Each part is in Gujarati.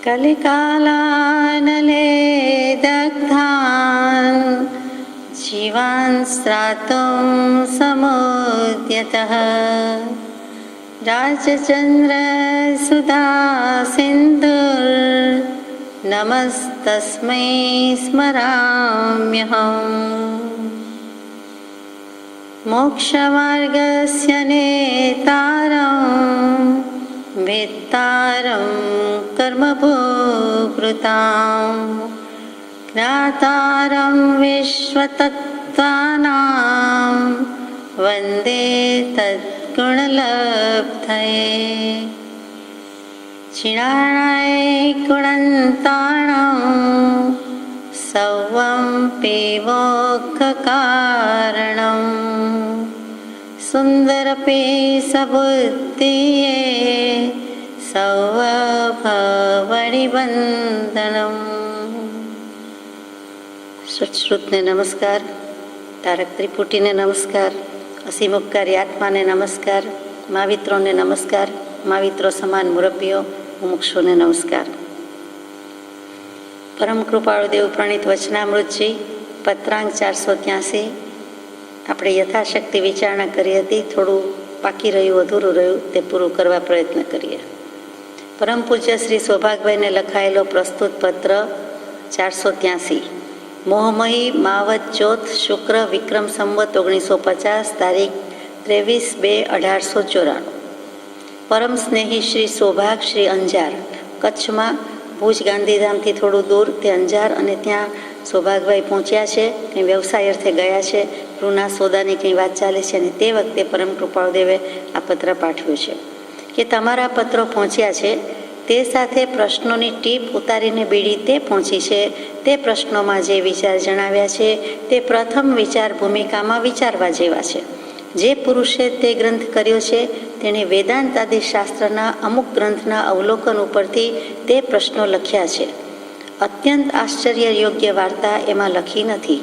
कलिकालानले दग्धान् जीवान् स्त्रातुं समुद्यतः राजचन्द्रसुधा सिन्धुर्नमस्तस्मै स्मराम्यहम्। मोक्षमार्गस्य नेतारं वेत्तारं कर्मभूकृतां ज्ञातारं विश्वतत्त्वानां वन्दे तद्गुणलब्धये। क्षीणाय गुणन्ताणां सौवं पेवोक्खकारणं सुन्दरपि सबुद्धिये सौवभवणिवन्दनम्। श्रुतने नमस्कार, तारक त्रिपुटीने नमस्कार, असीमुपकारी आत्माने नमस्कार, महावित्रोने नमस्कार, महाविત્રો સમાન મુરબ્બીઓ, મુમુક્ષુને નમસ્કાર. પરમ કૃપાળુ દેવ પ્રણીત વચનામૃતજી પત્રાંક 483. આપણે યથાશક્તિ વિચારણા કરી હતી. થોડું બાકી રહ્યું, અધૂરું રહ્યું, તે પૂરું કરવા પ્રયત્ન કરીએ. પરમ પૂજ્ય શ્રી સૌભાગભાઈને લખાયેલો પ્રસ્તુત પત્ર 483. મોહમયી માવત ચોથ શુક્ર વિક્રમ સંવત 1950, તારીખ 23/2/1894. પરમ સ્નેહી શ્રી સૌભાગ શ્રી અંજાર, કચ્છમાં ભુજ ગાંધીધામથી થોડું દૂર તે અંજાર, અને ત્યાં સૌભાગભાઈ પહોંચ્યા છે. કંઈ વ્યવસાય અર્થે ગયા છે, રૂના સોદાની કંઈ વાત ચાલે છે, અને તે વખતે પરમ કૃપાળુદેવે આ પત્ર પાઠવ્યું છે કે તમારા પત્રો પહોંચ્યા છે, તે સાથે પ્રશ્નોની ટીપ ઉતારીને બીડી તે પહોંચી છે. તે પ્રશ્નોમાં જે વિચાર જણાવ્યા છે તે પ્રથમ વિચાર ભૂમિકામાં વિચારવા જેવા છે. જે પુરુષે તે ગ્રંથ કર્યો છે તેણે વેદાંત આદિ શાસ્ત્રના અમુક ગ્રંથના અવલોકન ઉપરથી તે પ્રશ્નો લખ્યા છે. અત્યંત આશ્ચર્ય યોગ્ય વાર્તા એમાં લખી નથી.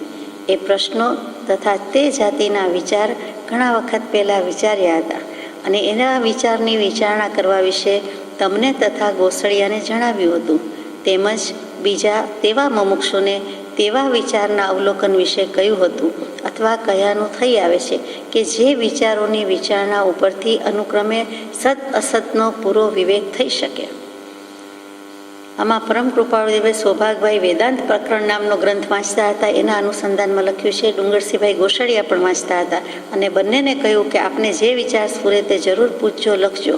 એ પ્રશ્નો તથા તે જાતિના વિચાર ઘણા વખત પહેલાં વિચાર્યા હતા, અને એના વિચારની વિચારણા કરવા વિશે તમને તથા ગોસળિયાને જણાવ્યું હતું. તેમજ બીજા તેવા મુમુક્ષુને તેવા વિચારના અવલોકન વિશે કહ્યું હતું, અથવા કહેવાનું થઈ આવે છે કે જે વિચારોની વિચારણા ઉપરથી અનુક્રમે સત અસતનો પૂરો વિવેક થઈ શકે. આમાં પરમ કૃપાળુદેવે સૌભાગભાઈ વેદાંત પ્રકરણ નામનો ગ્રંથ વાંચતા હતા, એના અનુસંધાનમાં લખ્યું છે. ડુંગરસિંહભાઈ ગોસળિયા પણ વાંચતા હતા, અને બંનેને કહ્યું કે આપને જે વિચાર સ્ફુરે તે જરૂર પૂછજો, લખજો.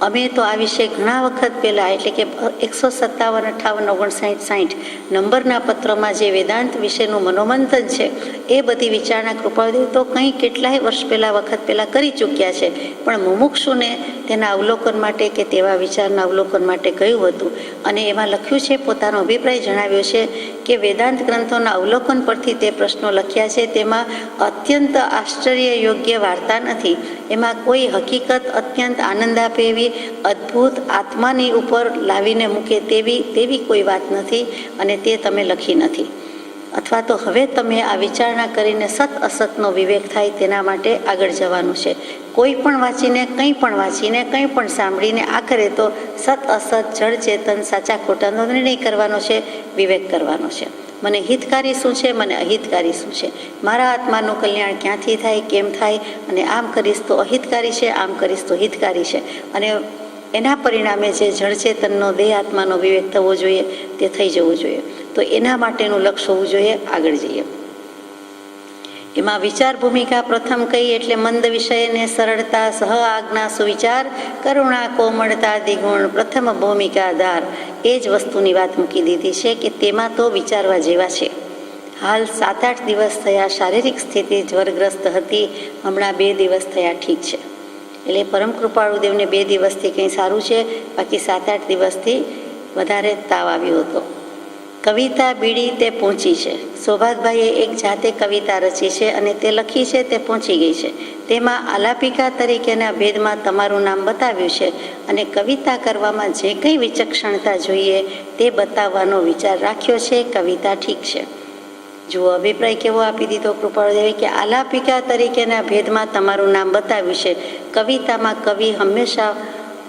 અમે તો આ વિશે ઘણા વખત પહેલાં, એટલે કે 157, 58, 59, 60 નંબરના પત્રમાં જે વેદાંત વિશેનું મનોમંથન છે એ બધી વિચારણા કૃપાળુદેવ તો કંઈ કેટલાય વર્ષ વખત પહેલાં કરી ચૂક્યા છે, પણ મુમુક્ષુને તેના અવલોકન માટે કે તેવા વિચારના અવલોકન માટે કહ્યું હતું. અને એમાં લખ્યું છે, પોતાનો અભિપ્રાય જણાવ્યો છે કે વેદાંત ગ્રંથોના અવલોકન પરથી તે પ્રશ્નો લખ્યા છે. તેમાં અત્યંત આશ્ચર્ય યોગ્ય વાર્તા નથી. એમાં કોઈ હકીકત અત્યંત આનંદ આપે એવી, અદ્ભુત આત્માની ઉપર લાવીને મૂકે તેવી કોઈ વાત નથી, અને તે તમે લખી નથી. અથવા તો હવે તમે આ વિચારણા કરીને સત અસતનો વિવેક થાય તેના માટે આગળ જવાનું છે. કોઈ પણ વાંચીને, કંઈ પણ વાંચીને, કંઈ પણ સાંભળીને આખરે તો સત અસત, જળ ચેતન, સાચા ખોટાનો નિર્ણય કરવાનો છે, વિવેક કરવાનો છે. મને હિતકારી શું છે, મને અહિતકારી શું છે, મારા આત્માનું કલ્યાણ ક્યાંથી થાય, કેમ થાય, અને આમ કરીશ તો અહિતકારી છે, આમ કરીશ તો હિતકારી છે. અને એના પરિણામે જે જળચેતનનો દેહ આત્માનો વિવેક થવો જોઈએ તે થઈ જવું જોઈએ. તો એના માટેનું લક્ષ્ય હોવું જોઈએ. આગળ જઈએ. એમાં વિચાર ભૂમિકા પ્રથમ કઈ, એટલે મંદ વિષયને સરળતા, સહ આજ્ઞા, સુવિચાર, કરુણા, કોમળતા, દિગુણ પ્રથમ ભૂમિકા ધાર. એ જ વસ્તુની વાત મૂકી દીધી છે કે તેમાં તો વિચારવા જેવા છે. હાલ 7-8 દિવસ થયા શારીરિક સ્થિતિ જ્વરગ્રસ્ત હતી, હમણાં 2 દિવસ થયા ઠીક છે. એટલે પરમ કૃપાળુદેવને 2 દિવસથી કંઈ સારું છે, બાકી 7-8 દિવસથી વધારે તાવ આવ્યો હતો. કવિતા બીડી તે પહોંચી છે. સૌભાગભાઈએ એક જાતે કવિતા રચી છે અને તે લખી છે, તે પહોંચી ગઈ છે. તેમાં આલાપિકા તરીકેના ભેદમાં તમારું નામ બતાવ્યું છે, અને કવિતા કરવામાં જે કંઈ વિચક્ષણતા જોઈએ તે બતાવવાનો વિચાર રાખ્યો છે. કવિતા ઠીક છે. જુઓ અભિપ્રાય કેવો આપી દીધો કૃપાળુદેવે કે આલાપિકા તરીકેના ભેદમાં તમારું નામ બતાવ્યું છે. કવિતામાં કવિ હંમેશા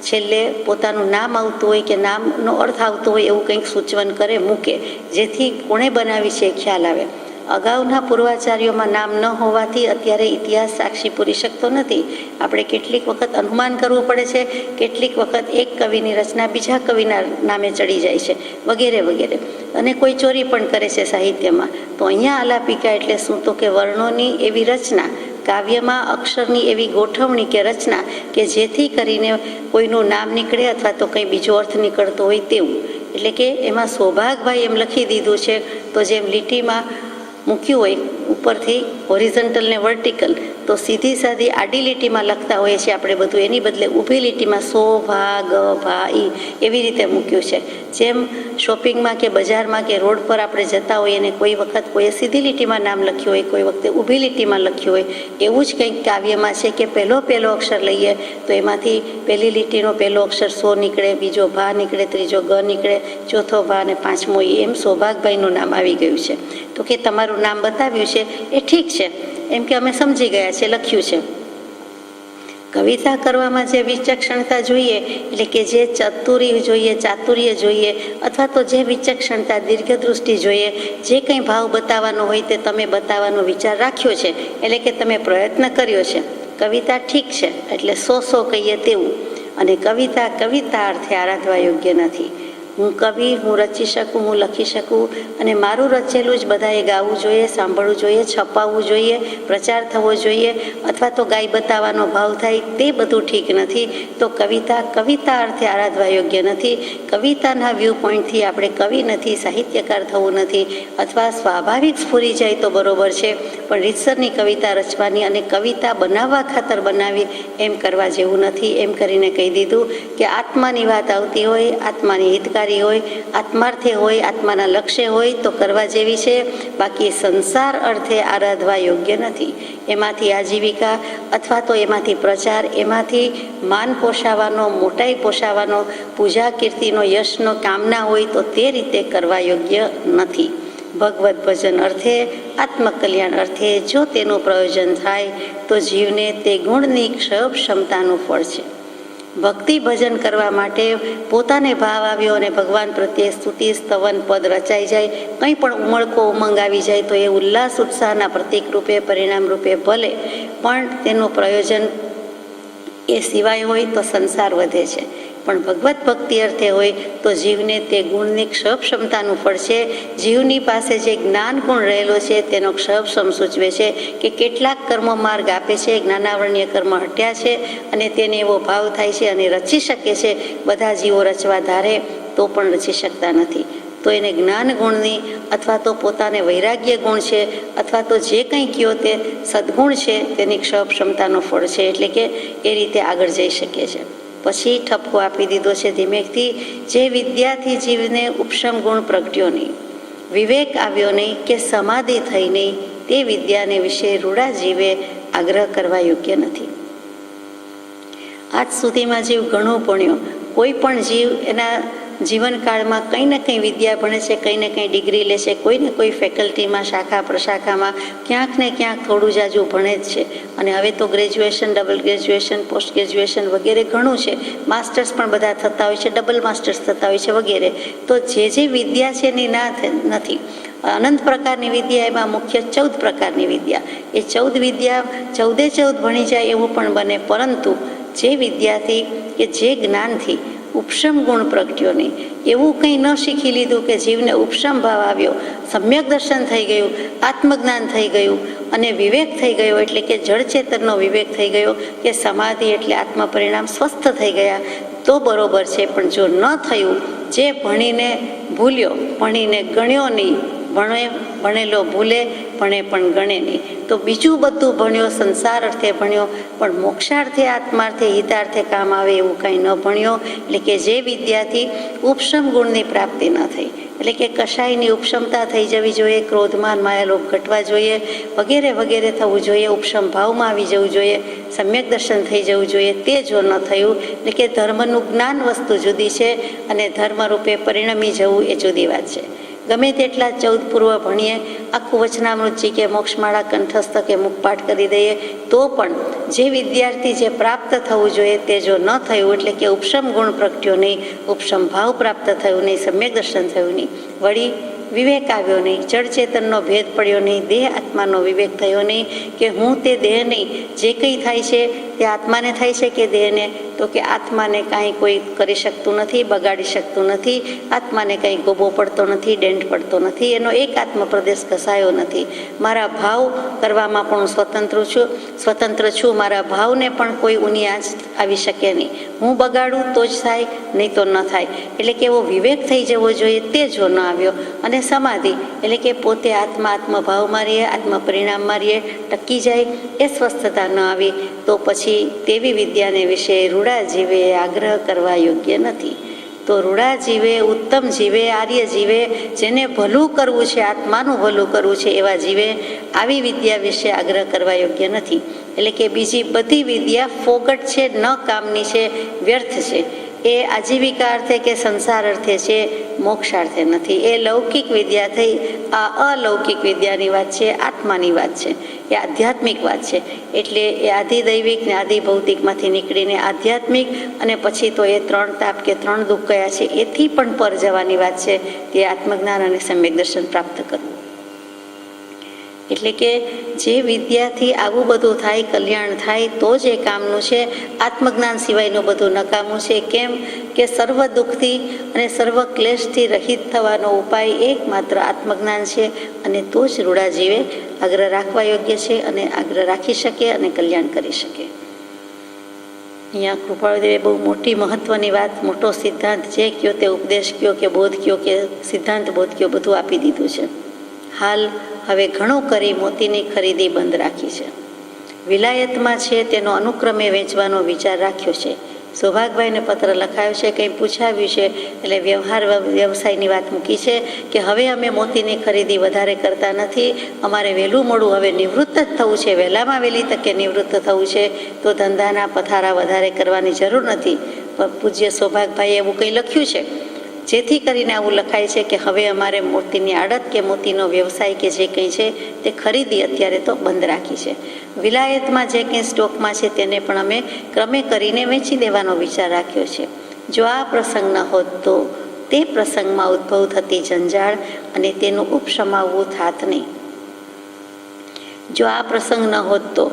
છેલ્લે પોતાનું નામ આવતું હોય કે નામનો અર્થ આવતો હોય એવું કંઈક સૂચવન કરે મૂકે, જેથી કોણે બનાવી છે એ ખ્યાલ આવે. અગાઉના પૂર્વાચાર્યોમાં નામ ન હોવાથી અત્યારે ઇતિહાસ સાક્ષી પૂરી શકતો નથી. આપણે કેટલીક વખત અનુમાન કરવું પડે છે, કેટલીક વખત એક કવિની રચના બીજા કવિના નામે ચડી જાય છે, વગેરે વગેરે. અને કોઈ ચોરી પણ કરે છે સાહિત્યમાં. તો અહીંયા આલાપિકા એટલે શું? તો કે વર્ણોની એવી રચના, કાવ્યમાં અક્ષરની એવી ગોઠવણી કે રચના કે જેથી કરીને કોઈનું નામ નીકળે અથવા તો કંઈ બીજો અર્થ નીકળતો હોય તેવું. એટલે કે એમાં સૌભાગભાઈ એમ લખી દીધું છે, તો જેમ લીટીમાં મૂક્યું હોય ઉપરથી હોરિઝોન્ટલ ને વર્ટિકલ, તો સીધી સાદી આડી લીટીમાં લખતા હોઈએ છીએ આપણે બધું, એની બદલે ઊભી લીટીમાં સૌભાગભાઈ એવી રીતે મૂક્યું છે. જેમ શોપિંગમાં કે બજારમાં કે રોડ પર આપણે જતા હોઈએ અને કોઈ વખત કોઈએ સીધી લીટીમાં નામ લખ્યું હોય, કોઈ વખતે ઊભી લીટીમાં લખ્યું હોય, એવું જ કંઈક કાવ્યમાં છે કે પહેલો અક્ષર લઈએ તો એમાંથી પહેલી લીટીનો પહેલો અક્ષર સો નીકળે, બીજો ભા નીકળે, ત્રીજો ગ નીકળે, ચોથો ભા અને પાંચમો ઈ, એમ સૌભાગભાઈનું નામ આવી ગયું છે. તો કે તમારું નામ બતાવ્યું છે એ ઠીક છે, એમ કે અમે સમજી ગયા છે, લખ્યું છે. કવિતા કરવામાં જે વિચક્ષણતા જોઈએ, એટલે કે જે ચતુરી જોઈએ, ચાતુર્ય જોઈએ, અથવા તો જે વિચક્ષણતા, દીર્ઘદૃષ્ટિ જોઈએ, જે કંઈ ભાવ બતાવવાનો હોય તે તમે બતાવવાનો વિચાર રાખ્યો છે, એટલે કે તમે પ્રયત્ન કર્યો છે. કવિતા ઠીક છે એટલે સો કહીએ તેવું. અને કવિતા અર્થે આરાધવા યોગ્ય નથી. હું કવિ, હું રચી શકું, હું લખી શકું અને મારું રચેલું જ બધાએ ગાવું જોઈએ, સાંભળવું જોઈએ, છપાવવું જોઈએ, પ્રચાર થવો જોઈએ, અથવા તો ગાય બતાવવાનો ભાવ થાય, તે બધું ઠીક નથી. તો કવિતા અર્થે આરાધવા યોગ્ય નથી. કવિતાના વ્યૂ પોઈન્ટથી આપણે કવિ નથી, સાહિત્યકાર થવું નથી, અથવા સ્વાભાવિક સ્ફુરી જાય તો બરોબર છે, પણ રીતસરની કવિતા રચવાની અને કવિતા બનાવવા ખાતર બનાવી એમ કરવા જેવું નથી. એમ કરીને કહી દીધું કે આત્માની વાત આવતી હોય, આત્માની હિતકારી હોય, આત્માર્થે હોય, આત્માના લક્ષ્ય હોય તો કરવા જેવી છે. બાકી સંસાર અર્થે આરાધવા યોગ્ય નથી. એમાંથી આજીવિકા અથવા તો એમાંથી પ્રચાર, એમાંથી માન પોષાવાનો, મોટાઈ પોષાવાનો, પૂજા કીર્તિનો, યશનો કામના હોય તો તે રીતે કરવા યોગ્ય નથી. ભગવત ભજન અર્થે, આત્મકલ્યાણ અર્થે જો તેનું પ્રયોજન થાય તો જીવને તે ગુણની ક્ષમતાનું ફળ છે. ભક્તિ ભજન કરવા માટે પોતાને ભાવ આવ્યો અને ભગવાન પ્રત્યે સ્તુતિ સ્તવન પદ રચાઈ જાય, કંઈ પણ ઉમળકો ઉમંગ આવી જાય તો એ ઉલ્લાસ ઉત્સાહના પ્રતીક રૂપે, પરિણામ રૂપે ભલે, પણ તેનું પ્રયોજન એ સિવાય હોય તો સંસાર વધે છે. પણ ભગવત ભક્તિ અર્થે હોય તો જીવને તે ગુણની ક્ષમતાનું ફળ છે. જીવની પાસે જે જ્ઞાન ગુણ રહેલો છે તેનો ક્ષમ સૂચવે છે કે કેટલાક કર્મો માર્ગ આપે છે, જ્ઞાનાવરણીય કર્મ હટ્યા છે અને તેને એવો ભાવ થાય છે અને રચી શકે છે. બધા જીવો રચવા ધારે તો પણ રચી શકતા નથી. તો એને જ્ઞાન ગુણની અથવા તો પોતાને વૈરાગ્ય ગુણ છે અથવા તો જે કંઈ કયો તે સદગુણ છે તેની ક્ષમતાનો ફળ છે. એટલે કે એ રીતે આગળ જઈ શકે છે. પછી ઠપકો આપી દીધો છે ધીમેકથી, જે વિદ્યાથી જીવને ઉપશમ ગુણ પ્રગટ્યો નહીં, વિવેક આવ્યો નહીં કે સમાધિ થઈ નહીં, તે વિદ્યાને વિશે રૂડા જીવે આગ્રહ કરવા યોગ્ય નથી. આજ સુધીમાં જીવ ઘણું ભણ્યો, કોઈ પણ જીવ એના જીવનકાળમાં કંઈ ને કંઈ વિદ્યા ભણે છે, કંઈ ને કંઈ ડિગ્રી લે છે, કોઈ ને કોઈ ફેકલ્ટીમાં, શાખા પ્રશાખામાં ક્યાંક ને ક્યાંક થોડું જાજુ ભણે જ છે. અને હવે તો graduation, double graduation, post graduation વગેરે ઘણું છે. માસ્ટર્સ પણ બધા થતા હોય છે, ડબલ માસ્ટર્સ થતા હોય છે વગેરે. તો જે વિદ્યા છે એની ના નથી. અનંત પ્રકારની વિદ્યા, એમાં મુખ્ય 14 પ્રકારની વિદ્યા. એ 14 વિદ્યા 14 ભણી જાય એવું પણ બને, પરંતુ જે વિદ્યાથી કે જે જ્ઞાનથી ઉપશમ ગુણ પ્રગટ્યો નહીં, એવું કંઈ ન શીખી લીધું કે જીવને ઉપશમ ભાવ આવ્યો, સમ્યક દર્શન થઈ ગયું, આત્મજ્ઞાન થઈ ગયું અને વિવેક થઈ ગયો, એટલે કે જળચેતનનો વિવેક થઈ ગયો, કે સમાધિ એટલે આત્મ પરિણામ સ્વસ્થ થઈ ગયા તો બરોબર છે. પણ જો ન થયું, જે ભણીને ભૂલ્યો, ભણીને ગણ્યો નહીં, ભણેલો ભૂલે, ભણે પણ ગણે નહીં, તો બીજું બધું ભણ્યો, સંસાર અર્થે ભણ્યો, પણ મોક્ષાર્થે, આત્માર્થે, હિતાર્થે કામ આવે એવું કંઈ ન ભણ્યો. એટલે કે જે વિદ્યાથી ઉપશમ ગુણની પ્રાપ્તિ ન થઈ, એટલે કે કશાયની ઉપશમતા થઈ જવી જોઈએ, ક્રોધમાન માયાલોભ ઘટવા જોઈએ, વગેરે વગેરે થવું જોઈએ, ઉપશમ ભાવમાં આવી જવું જોઈએ, સમ્યક દર્શન થઈ જવું જોઈએ, તે જો ન થયું, એટલે કે ધર્મનું જ્ઞાન વસ્તુ જુદી છે અને ધર્મરૂપે પરિણમી જવું એ જુદી વાત છે. ગમે તેટલા 14 પૂર્વ ભણીએ, આખું વચનામૃત કે મોક્ષમાળા કંઠસ્થ કે મુખપાઠ કરી દઈએ, તો પણ જે વિદ્યાર્થી જે પ્રાપ્ત થવું જોઈએ તે જો ન થયું, એટલે કે ઉપશમ ગુણ પ્રગટ્યો નહીં, ઉપશમ ભાવ પ્રાપ્ત થયું નહીં, સમ્યક દર્શન થયું નહીં, વળી વિવેક આવ્યો નહીં, જળચેતનનો ભેદ પડ્યો નહીં, દેહ આત્માનો વિવેક થયો નહીં કે હું તે દેહ નહીં, જે કંઈ થાય છે તે આત્માને થાય છે કે દેહને, તો કે આત્માને કાંઈ કોઈ કરી શકતું નથી, બગાડી શકતું નથી, આત્માને કંઈ ગોબો પડતો નથી, ડેન્ટ પડતો નથી, એનો એક આત્મપ્રદેશ ઘસાયો નથી. મારા ભાવ કરવામાં પણ હું સ્વતંત્ર છું, મારા ભાવને પણ કોઈ ઊની આંચ આવી શકે નહીં. હું બગાડું તો જ થાય, નહીં તો ન થાય. એટલે કે એવો વિવેક થઈ જવો જોઈએ, તે જો ન આવ્યો. અને સમાધિ એટલે કે પોતે આત્મભાવમાં રહીએ, આત્મ પરિણામમાં રહીએ, ટકી જાય, એ સ્વસ્થતા ન આવી તો પછી તેવી વિદ્યાને વિશે રૂડા જીવે આગ્રહ કરવા યોગ્ય નથી. તો રૂડા જીવે, ઉત્તમ જીવે, આર્ય જીવે, જેને ભલું કરવું છે, આત્માનું ભલું કરવું છે, એવા જીવે, આવી વિદ્યા વિશે આગ્રહ કરવા યોગ્ય નથી. એટલે કે બીજી બધી વિદ્યા ફોગટ છે, ન કામની છે, વ્યર્થ છે. એ આજીવિકા અર્થે કે સંસાર અર્થે છે, મોક્ષાર્થે નથી. એ લૌકિક વિદ્યા થઈ. આ અલૌકિક વિદ્યાની વાત છે, આત્માની વાત છે, એ આધ્યાત્મિક વાત છે. એટલે એ આધિદૈવિક ને આધિભૌતિકમાંથી નીકળીને આધ્યાત્મિક, અને પછી તો એ 3 તાપ કે 3 દુઃખ કયા છે એથી પણ પર જવાની વાત છે, તે આત્મજ્ઞાન અને સમ્યક દર્શન પ્રાપ્ત કરવું. એટલે કે જે વિદ્યાથી આવું બધું થાય, કલ્યાણ થાય, તો જ એ કામનું છે. આત્મજ્ઞાન સિવાયનું બધું નકામું છે. કેમ કે સર્વ દુઃખથી અને સર્વ ક્લેશથી રહિત થવાનો ઉપાય એકમાત્ર આત્મજ્ઞાન છે, અને તો જ રૂડા જીવે આગ્રહ રાખવા યોગ્ય છે, અને આગ્રહ રાખી શકે અને કલ્યાણ કરી શકે. અહીંયા કૃપાળુદેવે બહુ મોટી મહત્વની વાત, મોટો સિદ્ધાંત, જે કયો તે ઉપદેશ કયો કે બોધ કયો કે સિદ્ધાંત બોધ કયો, બધું આપી દીધું છે. હાલ હવે ઘણું કરી મોતીની ખરીદી બંધ રાખી છે. વિલાયતમાં છે તેનો અનુક્રમે વેચવાનો વિચાર રાખ્યો છે. સૌભાગભાઈને પત્ર લખાયો છે, કંઈ પૂછાવ્યું છે, એટલે વ્યવસાયની વાત મૂકી છે કે હવે અમે મોતીની ખરીદી વધારે કરતા નથી, અમારે વહેલું મોડું હવે નિવૃત્ત જ થવું છે, વહેલામાં વહેલી તકે નિવૃત્ત થવું છે, તો ધંધાના પથારા વધારે કરવાની જરૂર નથી. પણ પૂજ્ય સૌભાગભાઈએ એવું કંઈ લખ્યું છે, જેથી કરીને આવું લખાય છે કે હવે અમારે મોતીની આડત કે મોતીનો વ્યવસાય કે જે કંઈ છે તે ખરીદી અત્યારે તો બંધ રાખી છે. વિલાયતમાં જે કંઈ સ્ટોકમાં છે તેને પણ અમે ક્રમે કરીને વેચી દેવાનો વિચાર રાખ્યો છે. જો આ પ્રસંગ ન હોત તો તે પ્રસંગમાં ઉદ્ભવ થતી જંજાળ અને તેનું ઉપશમાવવું થાત નહીં. જો આ પ્રસંગ ન હોત તો,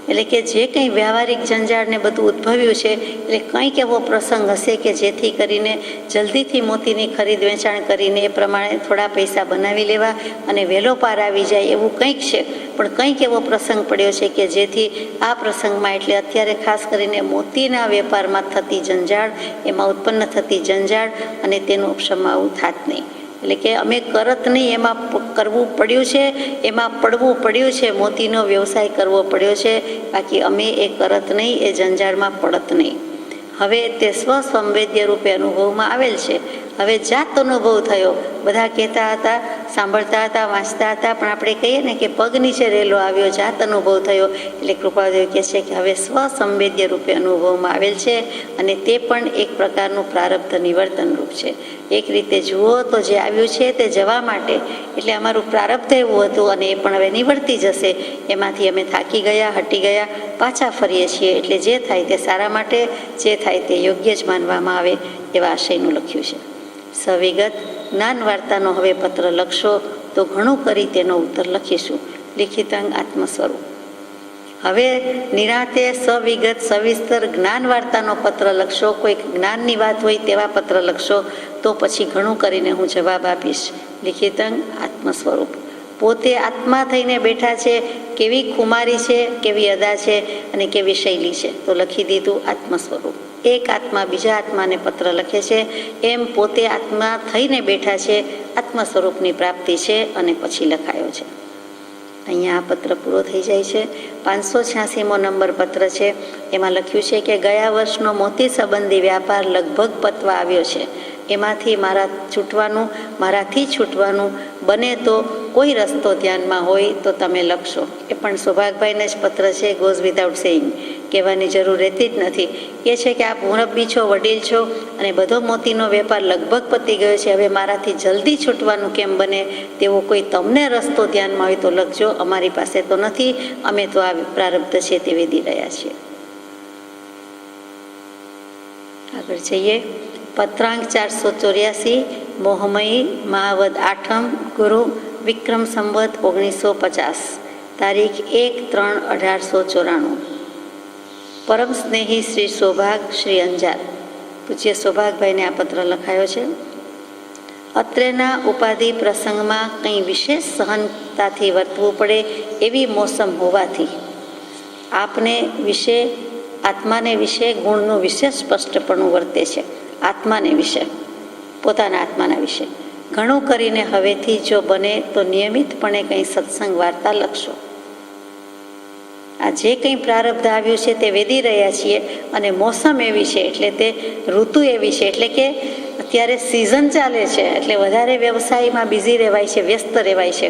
એટલે કે જે કંઈ વ્યવહારિક જંજાળને બધું ઉદ્ભવ્યું છે, એટલે કંઈક એવો પ્રસંગ હશે કે જેથી કરીને જલ્દીથી મોતીની ખરીદ વેચાણ કરીને એ પ્રમાણે થોડા પૈસા બનાવી લેવા અને વહેલો પાર આવી જાય એવું કંઈક છે. પણ કંઈક એવો પ્રસંગ પડ્યો છે કે જેથી આ પ્રસંગમાં, એટલે અત્યારે ખાસ કરીને મોતીના વેપારમાં થતી જંજાળ, એમાં ઉત્પન્ન થતી જંજાળ અને તેનું ઉપશમાવવું થાત નહીં. એટલે કે અમે કરત નહીં, એમાં કરવું પડ્યું છે, એમાં પડવું પડ્યું છે, મોતીનો વ્યવસાય કરવો પડ્યો છે, બાકી અમે એ કરત નહીં, એ જંજાળમાં પડત નહીં. હવે તે સ્વસંવેદ્ય રૂપે અનુભવમાં આવેલ છે. હવે જાત અનુભવ થયો. બધા કહેતા હતા, સાંભળતા હતા, વાંચતા હતા, પણ આપણે કહીએ ને કે પગ નીચે રેલો આવ્યો, જાત અનુભવ થયો. એટલે કૃપાદેવ કહે છે કે હવે સ્વસંવેદ્ય રૂપે અનુભવમાં આવેલ છે, અને તે પણ એક પ્રકારનું પ્રારબ્ધ નિવર્તન રૂપ છે. એક રીતે જુઓ તો જે આવ્યું છે તે જવા માટે, એટલે અમારું પ્રારબ્ધ એવું હતું, અને એ પણ હવે નિવર્તી જશે. એમાંથી અમે થાકી ગયા, હટી ગયા, પાછા ફરીએ છીએ. એટલે જે થાય તે સારા માટે, જે થાય તે યોગ્ય જ માનવામાં આવે, એવા આશયનું લખ્યું છે. સવિગત જ્ઞાન વાર્તાનો હવે પત્ર લખશો તો ઘણું કરી તેનો ઉત્તર લખીશું. લિખિતાંગ આત્મ સ્વરૂપ. હવે નિરાંતે સવિગત સવિસ્તર જ્ઞાન વાર્તાનો પત્ર લખશો, કોઈક જ્ઞાનની વાત હોય તેવા પત્ર લખશો તો પછી ઘણું કરીને હું જવાબ આપીશ. લિખિતાંગ આત્મ સ્વરૂપ. પોતે આત્મા થઈને બેઠા છે, કેવી ખુમારી છે, કેવી અદા છે અને કેવી શૈલી છે, તો લખી દીધું આત્મ સ્વરૂપ. એક આત્મા બીજા આત્માને પત્ર લખે છે, એમ પોતે આત્મા થઈને બેઠા છે, આત્મ સ્વરૂપની પ્રાપ્તિ છે, અને પછી લખાયો છે. અહીંયા આ પત્ર પૂરો થઈ જાય છે. 586મો નંબર પત્ર છે. એમાં લખ્યું છે કે ગયા વર્ષનો મોતી સંબંધી વ્યાપાર લગભગ પતવા આવ્યો છે. એમાંથી મારાથી છૂટવાનું બને તો કોઈ રસ્તો ધ્યાનમાં હોય તો તમે લખશો. એ પણ સૌભાગભાઈને જ પત્ર છે, ગોઝ વિધાઉટ સેઇંગ. કહેવાની જરૂર રહેતી જ નથી. એ છે કે આપ મુરબ્બી છો, વડીલ છો અને બધો મોતીનો વેપાર લગભગ પતી ગયો છે, હવે મારાથી જલ્દી છૂટવાનું કેમ બને તેવો કોઈ તમને રસ્તો ધ્યાનમાં હોય તો લખજો. અમારી પાસે તો નથી, અમે તો આ પ્રારબ્ધ છે તે વેદી રહ્યા છીએ. આગળ જઈએ. પત્રાંક 484, મોહમયી મહાવદ આઠમ, ગુરુ વિક્રમ સંવત 1950, તારીખ 1/3/1894. પરમ સ્નેહી શ્રી સૌભાગ શ્રી અંજાર. પૂજ્ય સૌભાગભાઈને આ પત્ર લખાયો છે. અત્રેના ઉપાધિ પ્રસંગમાં કંઈ વિશેષ સહનતાથી વર્તવું પડે એવી મોસમ હોવાથી આપને વિશે આત્માને વિશે ગુણનું વિશેષ સ્પષ્ટપણું વર્તે છે. આત્માને વિશે, પોતાના આત્માના વિશે ઘણું કરીને હવેથી જો બને તો નિયમિતપણે કંઈ સત્સંગ વાર્તા લખશો. આ જે કંઈ પ્રારબ્ધ આવ્યું છે તે વેદી રહ્યા છીએ અને મોસમ એવી છે, એટલે તે ઋતુ એવી છે, એટલે કે અત્યારે સિઝન ચાલે છે, એટલે વધારે વ્યવસાયમાં બિઝી રહેવાય છે, વ્યસ્ત રહેવાય છે.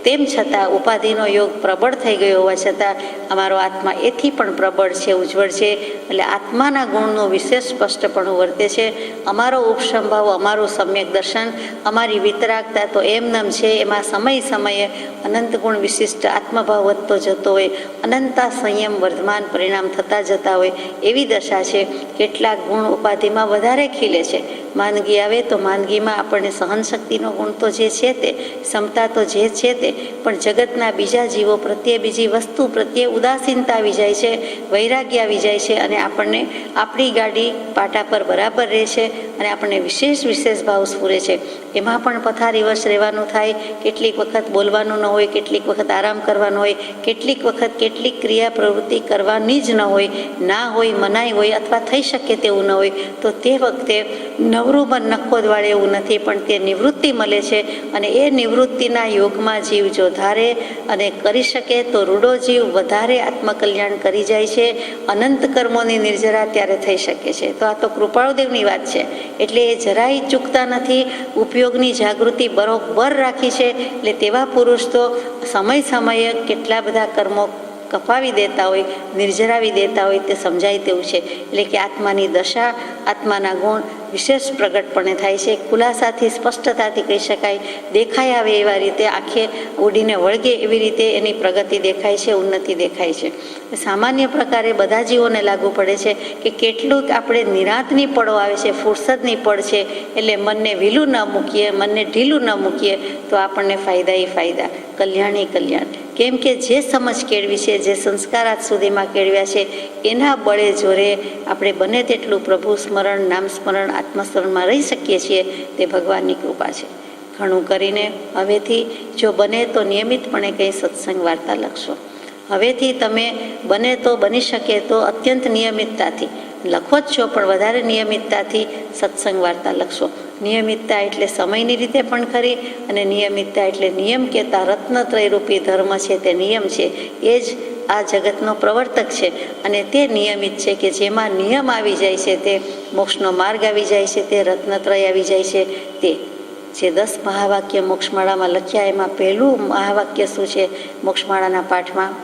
તેમ છતાં ઉપાધિનો યોગ પ્રબળ થઈ ગયો હોવા છતાં અમારો આત્મા એથી પણ પ્રબળ છે, ઉજ્જવળ છે. એટલે આત્માના ગુણનું વિશેષ સ્પષ્ટપણું વર્તે છે. અમારો ઉપસંભાવ, અમારું સમ્યક દર્શન, અમારી વિતરાગતા તો એમનેમ છે. એમાં સમય સમયે અનંત ગુણ વિશિષ્ટ આત્મભાવ વધતો જતો હોય, અનંતા સંયમ વર્ધમાન પરિણામ થતા જતા હોય એવી દશા છે. કેટલાક ગુણ ઉપાધિમાં વધારે ખીલે છે. માંદગી આવે તો માંદગીમાં આપણને સહનશક્તિનો ગુણ તો જે છે તે, ક્ષમતા તો જે છે તે, પણ જગતના બીજા જીવો પ્રત્યે, બીજી વસ્તુ પ્રત્યે ઉદાસીનતા આવી જાય છે, વૈરાગ્ય આવી જાય છે અને આપણને આપણી ગાડી પાટા પર બરાબર રહે છે અને આપણને વિશેષ ભાવ સ્ફુરે છે. એમાં પણ પથારીવશ રહેવાનું થાય. કેટલીક વખત બોલવાનું ન હોય, કેટલીક વખત આરામ કરવાનો હોય, કેટલીક વખત કેટલીક ક્રિયા પ્રવૃત્તિ કરવાની જ ન હોય, ના હોય, મનાઈ હોય અથવા થઈ શકે તેવું ન હોય, તો તે વખતે નવરું મન નખો દવાડે એવું નથી, પણ તે નિવૃત્તિ મળે છે. અને એ નિવૃત્તિના યોગમાં જીવ જો ધારે અને કરી શકે તો રૂડો જીવ વધારે આત્મકલ્યાણ કરી જાય છે. અનંત કર્મોની નિર્જરા ત્યારે થઈ શકે છે. તો આ તો કૃપાળુદેવની વાત છે, એટલે એ જરાય ચૂકતા નથી. ઉપયોગની જાગૃતિ બરોબર રાખી છે. એટલે તેવા પુરુષ તો સમય સમયે કેટલા બધા કર્મો કપાવી દેતા હોય, નિર્જરાવી દેતા હોય તે સમજાય તેવું છે. એટલે કે આત્માની દશા, આત્માના ગુણ વિશેષ પ્રગટપણે થાય છે. ખુલાસાથી, સ્પષ્ટતાથી કહી શકાય, દેખાય આવે એવા રીતે, આંખે ઉડીને વળગે એવી રીતે એની પ્રગતિ દેખાય છે, ઉન્નતિ દેખાય છે. સામાન્ય પ્રકારે બધા જીવોને લાગુ પડે છે કે કેટલુંક આપણે નિરાંતની પડો આવે છે, ફુરસદની પડ છે, એટલે મનને વિલું ન મૂકીએ, મનને ઢીલું ન મૂકીએ તો આપણને ફાયદા એ ફાયદા, કલ્યાણી કલ્યાણ. કેમ કે જે સમજ કેળવી છે, જે સંસ્કાર આજ સુધીમાં કેળવ્યા છે, એના બળે જોરે આપણે બને તેટલું પ્રભુ સ્મરણ, નામ સ્મરણ, આત્મસ્મરણમાં રહી શકીએ છીએ. તે ભગવાનની કૃપા છે. ઘણું કરીને હવેથી જો બને તો નિયમિતપણે કંઈ સત્સંગ વાર્તા લખશો. હવેથી તમે બને તો, બની શકે તો અત્યંત નિયમિતતાથી લખો જ છો, પણ વધારે નિયમિતતાથી સત્સંગ વાર્તા લખશો. નિયમિતતા એટલે સમયની રીતે પણ ખરી, અને નિયમિતતા એટલે નિયમ કહેતા રત્નત્રયરૂપી ધર્મ છે, તે નિયમ છે. એ જ આ જગતનો પ્રવર્તક છે. અને તે નિયમિત છે કે જેમાં નિયમ આવી જાય છે તે મોક્ષનો માર્ગ આવી જાય છે, તે રત્નત્રય આવી જાય છે. તે જે 10 મહાવાક્ય મોક્ષમાળામાં લખ્યા, એમાં પહેલું મહાવાક્ય શું છે મોક્ષમાળાના પાઠમાં?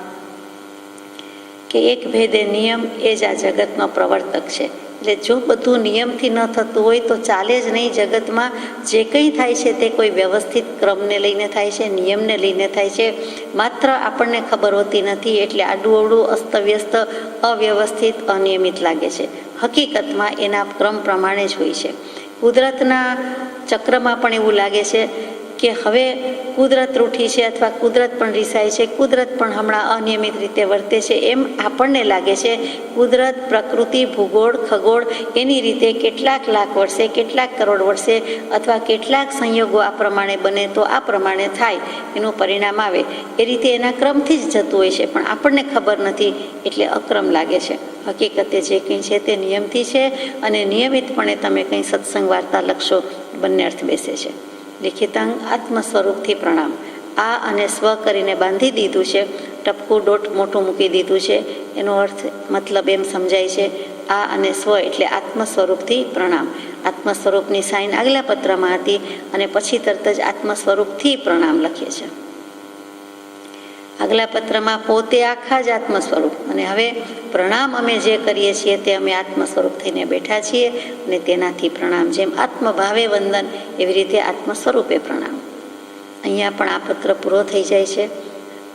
કે એક ભેદે નિયમ, એ જ આ જગતનો પ્રવર્તક છે. એટલે જો બધું નિયમથી ન થતું હોય તો ચાલે જ નહીં. જગતમાં જે કંઈ થાય છે તે કોઈ વ્યવસ્થિત ક્રમને લઈને થાય છે, નિયમને લઈને થાય છે. માત્ર આપણને ખબર હોતી નથી, એટલે આડું અવડું, અસ્તવ્યસ્ત, અવ્યવસ્થિત, અનિયમિત લાગે છે. હકીકતમાં એના ક્રમ પ્રમાણે જ હોય છે. કુદરતના ચક્રમાં પણ એવું લાગે છે કે હવે કુદરત રૂઠી છે અથવા કુદરત પણ રીસાય છે, કુદરત પણ હમણાં અનિયમિત રીતે વર્તે છે, એમ આપણને લાગે છે. કુદરત, પ્રકૃતિ, ભૂગોળ, ખગોળ એની રીતે કેટલાક લાખ વર્ષે, કેટલાક કરોડ વર્ષે અથવા કેટલાક સંયોગો આ પ્રમાણે બને તો આ પ્રમાણે થાય, એનું પરિણામ આવે. એ રીતે એના ક્રમથી જ જતું હોય છે, પણ આપણને ખબર નથી એટલે અક્રમ લાગે છે. હકીકતે જે કંઈ છે તે નિયમથી છે, અને નિયમિતપણે તમે કંઈ સત્સંગ વાર્તા લખશો, બંને અર્થ બેસે છે. લિખિતાંગ આત્મ સ્વરૂપથી પ્રણામ. આ અને સ્વ કરીને બાંધી દીધું છે, ટપકું ડોટ મોટું મૂકી દીધું છે. એનો અર્થ મતલબ એમ સમજાય છે, આ અને સ્વ એટલે આત્મ સ્વરૂપથી પ્રણામ. આત્મ સ્વરૂપની સાઇન આગલા પત્રમાં હતી અને પછી તરત જ આત્મ સ્વરૂપથી પ્રણામ લખીએ છે. આગલા પત્રમાં પોતે આખા જ આત્મ સ્વરૂપ, અને હવે પ્રણામ અમે જે કરીએ છીએ તે અમે આત્મ સ્વરૂપ થઈને બેઠા છીએ અને તેનાથી પ્રણામ. જેમ આત્મભાવે વંદન એવી રીતે આત્મ સ્વરૂપે પ્રણામ. અહીંયા પણ આ પત્ર પૂરો થઈ જાય છે.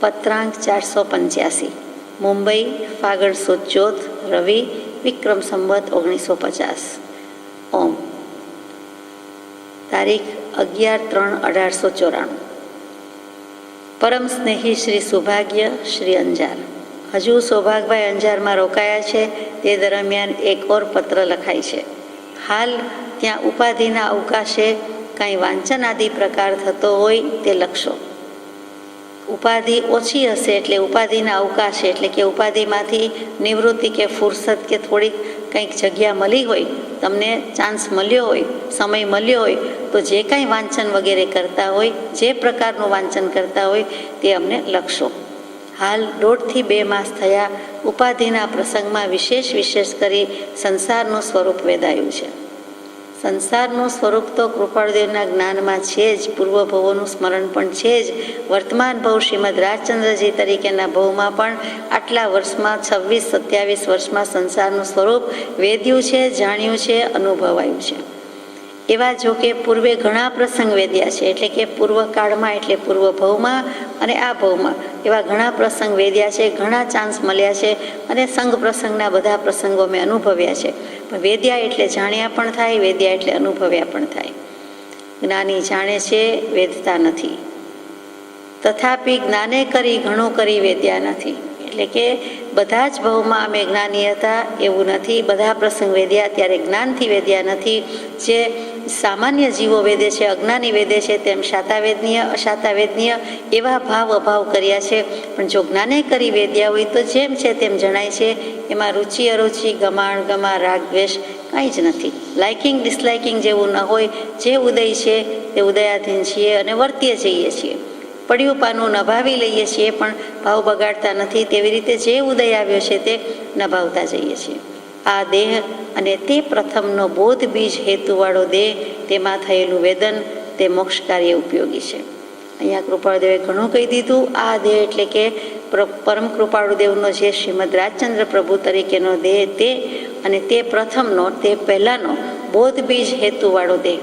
પત્રાંક 485, મુંબઈ, ફાગણ સુદ ચોથ, રવિ, વિક્રમ સંવત 1950. ઓમ. તારીખ 11/3/1894. પરમ સ્નેહી શ્રી સૌભાગ્ય શ્રી અંજાર. હજુ સૌભાગભાઈ અંજારમાં રોકાયા છે તે દરમિયાન એક ઓર પત્ર લખાય છે. હાલ ત્યાં ઉપાધિના અવકાશે કાંઈ વાંચન આદિ પ્રકાર થતો હોય તે લખશો. ઉપાધિ ઓછી હશે એટલે ઉપાધિના અવકાશે એટલે કે ઉપાધિમાંથી નિવૃત્તિ કે ફુરસદ કે થોડીક કંઈક જગ્યા મળી હોય, તમને ચાન્સ મળ્યો હોય, સમય મળ્યો હોય તો જે કાંઈ વાંચન વગેરે કરતા હોય, જે પ્રકારનું વાંચન કરતા હોય તે અમને લખશો. હાલ 1.5 થી 2 માસ થયા ઉપાધિના પ્રસંગમાં વિશેષ કરી સંસારનું સ્વરૂપ વેદાયું છે. સંસારનું સ્વરૂપ તો કૃપાળુદેવના જ્ઞાનમાં છે જ, પૂર્વભવોનું સ્મરણ પણ છે જ. વર્તમાન ભવ શ્રીમદ રાજચંદ્રજી તરીકેના ભવમાં પણ આટલા વર્ષમાં 26-27 વર્ષમાં સંસારનું સ્વરૂપ વેદ્યું છે, જાણ્યું છે, અનુભવાયું છે. એવા જો કે પૂર્વે ઘણા પ્રસંગ વેદ્યા છે, એટલે કે પૂર્વકાળમાં એટલે પૂર્વ ભવમાં અને આ ભવમાં એવા ઘણા પ્રસંગ વેદ્યા છે, ઘણા ચાન્સ મળ્યા છે અને સંગ પ્રસંગના બધા પ્રસંગો મેં અનુભવ્યા છે. પણ વેદ્યા એટલે જાણ્યા પણ થાય, વેદ્યા એટલે અનુભવ્યા પણ થાય. જ્ઞાની જાણે છે, વેદતા નથી. તથાપિ જ્ઞાને કરી ઘણું કરી વેદ્યા નથી. એટલે કે બધા જ ભવમાં અમે જ્ઞાની હતા એવું નથી. બધા પ્રસંગ વેદ્યા ત્યારે જ્ઞાનથી વેદ્યા નથી. જે સામાન્ય જીવો વેદે છે, અજ્ઞાની વેદે છે, તેમ શાતાવેદનીય અશાતાવેદનીય એવા ભાવ અભાવ કર્યા છે. પણ જો જ્ઞાને કરી વેદ્યા હોય તો જેમ છે તેમ જણાય છે. એમાં રુચિ અરુચિ, ગમાણ ગમા, રાગ દ્વેષ કાંઈ જ નથી. લાઇકિંગ ડિસલાઇકિંગ જેવું ન હોય. જે ઉદય છે તે ઉદયાધીન છીએ અને વર્તીએ જઈએ છીએ. પડ્યું પાનું નભાવી લઈએ છીએ પણ ભાવ બગાડતા નથી. તેવી રીતે જે ઉદય આવ્યો છે તે નભાવતા જઈએ છીએ. આ દેહ અને તે પ્રથમનો બોધ બીજ હેતુવાળો દેહ, તેમાં થયેલું વેદન તે મોક્ષ કાર્ય ઉપયોગી છે. અહીંયા કૃપાળુદેવે ઘણું કહી દીધું. આ દેહ એટલે કે પરમ કૃપાળુદેવનો જે શ્રીમદ રાજચંદ્ર પ્રભુ તરીકેનો દેહ તે, અને તે પ્રથમનો, તે પહેલાંનો બોધ બીજ હેતુવાળો દેહ,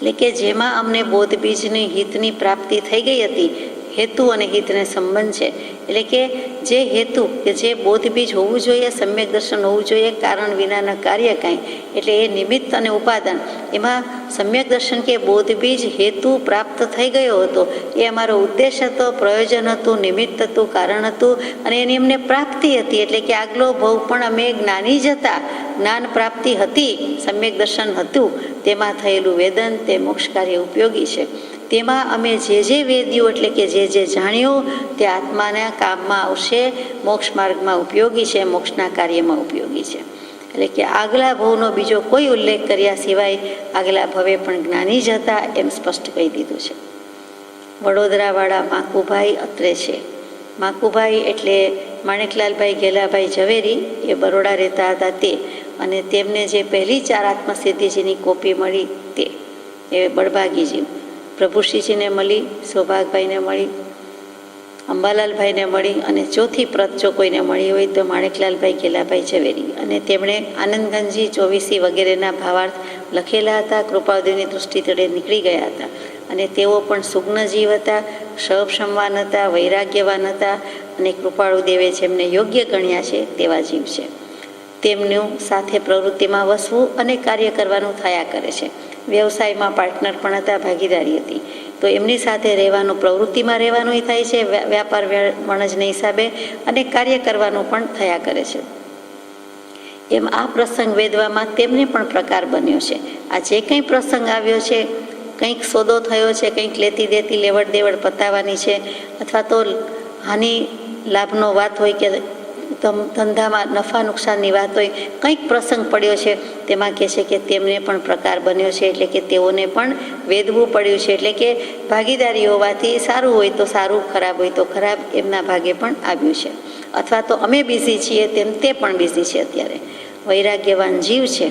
એટલે કે જેમાં અમને બોધ બીજની હિતની પ્રાપ્તિ થઈ ગઈ હતી. હેતુ અને હિતને સંબંધ છે. એટલે કે જે હેતુ કે જે બોધ બીજ હોવું જોઈએ, સમ્યક દર્શન હોવું જોઈએ, કારણ વિનાના કાર્ય કાંઈ, એટલે એ નિમિત્ત અને ઉપાદાન, એમાં સમ્યક દર્શન કે બોધ બીજ હેતુ પ્રાપ્ત થઈ ગયો હતો. એ અમારો ઉદ્દેશ હતો, પ્રયોજન હતું, નિમિત્ત હતું, કારણ હતું અને એની અમને પ્રાપ્તિ હતી. એટલે કે આગલો ભવ પણ અમે જ્ઞાની જ હતા, જ્ઞાન પ્રાપ્તિ હતી, સમ્યક દર્શન હતું. તેમાં થયેલું વેદન તે મોક્ષ કાર્ય ઉપયોગી છે. તેમાં અમે જે વેદ્યું એટલે કે જે જાણ્યું તે આત્માના કામમાં આવશે, મોક્ષ માર્ગમાં ઉપયોગી છે, મોક્ષના કાર્યમાં ઉપયોગી છે. એટલે કે આગલા ભવનો બીજો કોઈ ઉલ્લેખ કર્યા સિવાય આગલા ભવે પણ જ્ઞાની જ હતા એમ સ્પષ્ટ કહી દીધું છે. વડોદરાવાળા માકુભાઈ અત્રે છે. માકુભાઈ એટલે માણેકલાલભાઈ ગેલાભાઈ ઝવેરી, એ બરોડા રહેતા હતા તે, અને તેમને જે પહેલી 4 આત્મસિદ્ધિજીની કોપી મળી તે એ બળભાગીજી, પ્રભુશ્રીજીને મળી, સૌભાગભાઈને મળી, અંબાલાલભાઈને મળી, અને ચોથી પ્રત જો કોઈને મળી હોય તો માણેકલાલભાઈ ગેલાભાઈ ઝવેરી. અને તેમણે આનંદગંજી, ચોવીસી વગેરેના ભાવાર્થ લખેલા હતા. કૃપાળુદેવની દૃષ્ટિ તળે નીકળી ગયા હતા. અને તેઓ પણ સુગ્ન જીવ હતા, ક્ષમવાન હતા, વૈરાગ્યવાન હતા, અને કૃપાળુદેવે જેમને યોગ્ય ગણ્યા છે તેવા જીવ છે. તેમનું સાથે પ્રવૃત્તિમાં વસવું અને કાર્ય કરવાનું થયા કરે છે. વ્યવસાયમાં પાર્ટનર પણ હતા, ભાગીદારી હતી. તો એમની સાથે રહેવાનું, પ્રવૃત્તિમાં રહેવાનું થાય છે, વ્યાપાર વણજને હિસાબે, અને કાર્ય કરવાનું પણ થયા કરે છે. એમ આ પ્રસંગ વેદવામાં તેમને પણ પ્રકાર બન્યો છે. આ જે કંઈ પ્રસંગ આવ્યો છે, કંઈક સોદો થયો છે, કંઈક લેતી દેતી, લેવડ દેવડ પતાવવાની છે, અથવા તો હાનિ લાભનો વાત હોય કે ધંધામાં નફા નુકસાનની વાત હોય, કંઈક પ્રસંગ પડ્યો છે, તેમાં કહે છે કે તેમને પણ પ્રકાર બન્યો છે. એટલે કે તેઓને પણ વેદવું પડ્યું છે. એટલે કે ભાગીદારી હોવાથી સારું હોય તો સારું, ખરાબ હોય તો ખરાબ, એમના ભાગે પણ આવ્યું છે. અથવા તો અમે બિઝી છીએ તેમ તે પણ બિઝી છે. અત્યારે વૈરાગ્યવાન જીવ છે,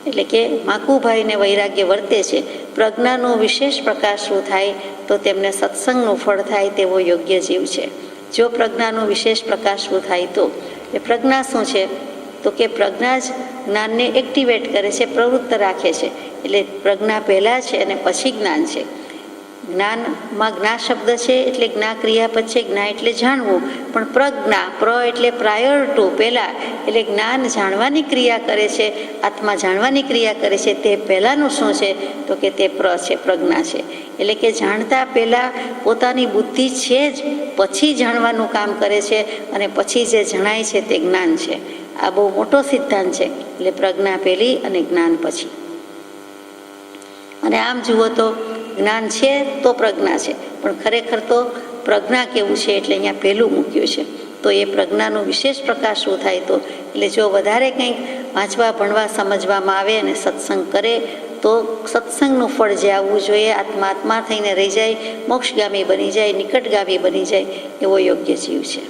એટલે કે માકુભાઈને વૈરાગ્ય વર્તે છે. પ્રજ્ઞાનો વિશેષ પ્રકાર શું થાય તો તેમને સત્સંગનું ફળ થાય તેવો યોગ્ય જીવ છે. જો પ્રજ્ઞાનું વિશેષ પ્રકાશવું થાય તો એ પ્રજ્ઞા શું છે? તો કે પ્રજ્ઞા જ જ્ઞાનને એક્ટિવેટ કરે છે, પ્રવૃત્ત રાખે છે. એટલે પ્રજ્ઞા પહેલાં છે અને પછી જ્ઞાન છે. જ્ઞાનમાં જ્ઞા શબ્દ છે એટલે જ્ઞા ક્રિયાપદ છે. જ્ઞા એટલે જાણવું, પણ પ્રજ્ઞા એટલે પ્રાયર ટુ, પહેલાં, એટલે જ્ઞાન જાણવાની ક્રિયા કરે છે, આત્મા જાણવાની ક્રિયા કરે છે. તે પહેલાંનું શું છે? તો કે તે છે, પ્રજ્ઞા છે. એટલે કે જાણતા પહેલાં પોતાની બુદ્ધિ છે જ, પછી જાણવાનું કામ કરે છે, અને પછી જે જણાય છે તે જ્ઞાન છે. આ બહુ મોટો સિદ્ધાંત છે. એટલે પ્રજ્ઞા પહેલી અને જ્ઞાન પછી. અને આમ જુઓ તો જ્ઞાન છે તો પ્રજ્ઞા છે, પણ ખરેખર તો પ્રજ્ઞા કેવું છે એટલે અહીંયા પહેલું મૂક્યું છે. તો એ પ્રજ્ઞાનું વિશેષ પ્રકાશ શું થાય તો, એટલે જો વધારે કંઈક વાંચવા ભણવા સમજવામાં આવે અને સત્સંગ કરે તો સત્સંગનું ફળ જે આવવું જોઈએ, આત્મા થઈને રહી જાય, મોક્ષગામી બની જાય, નિકટગામી બની જાય, એવો યોગ્ય જીવ છે.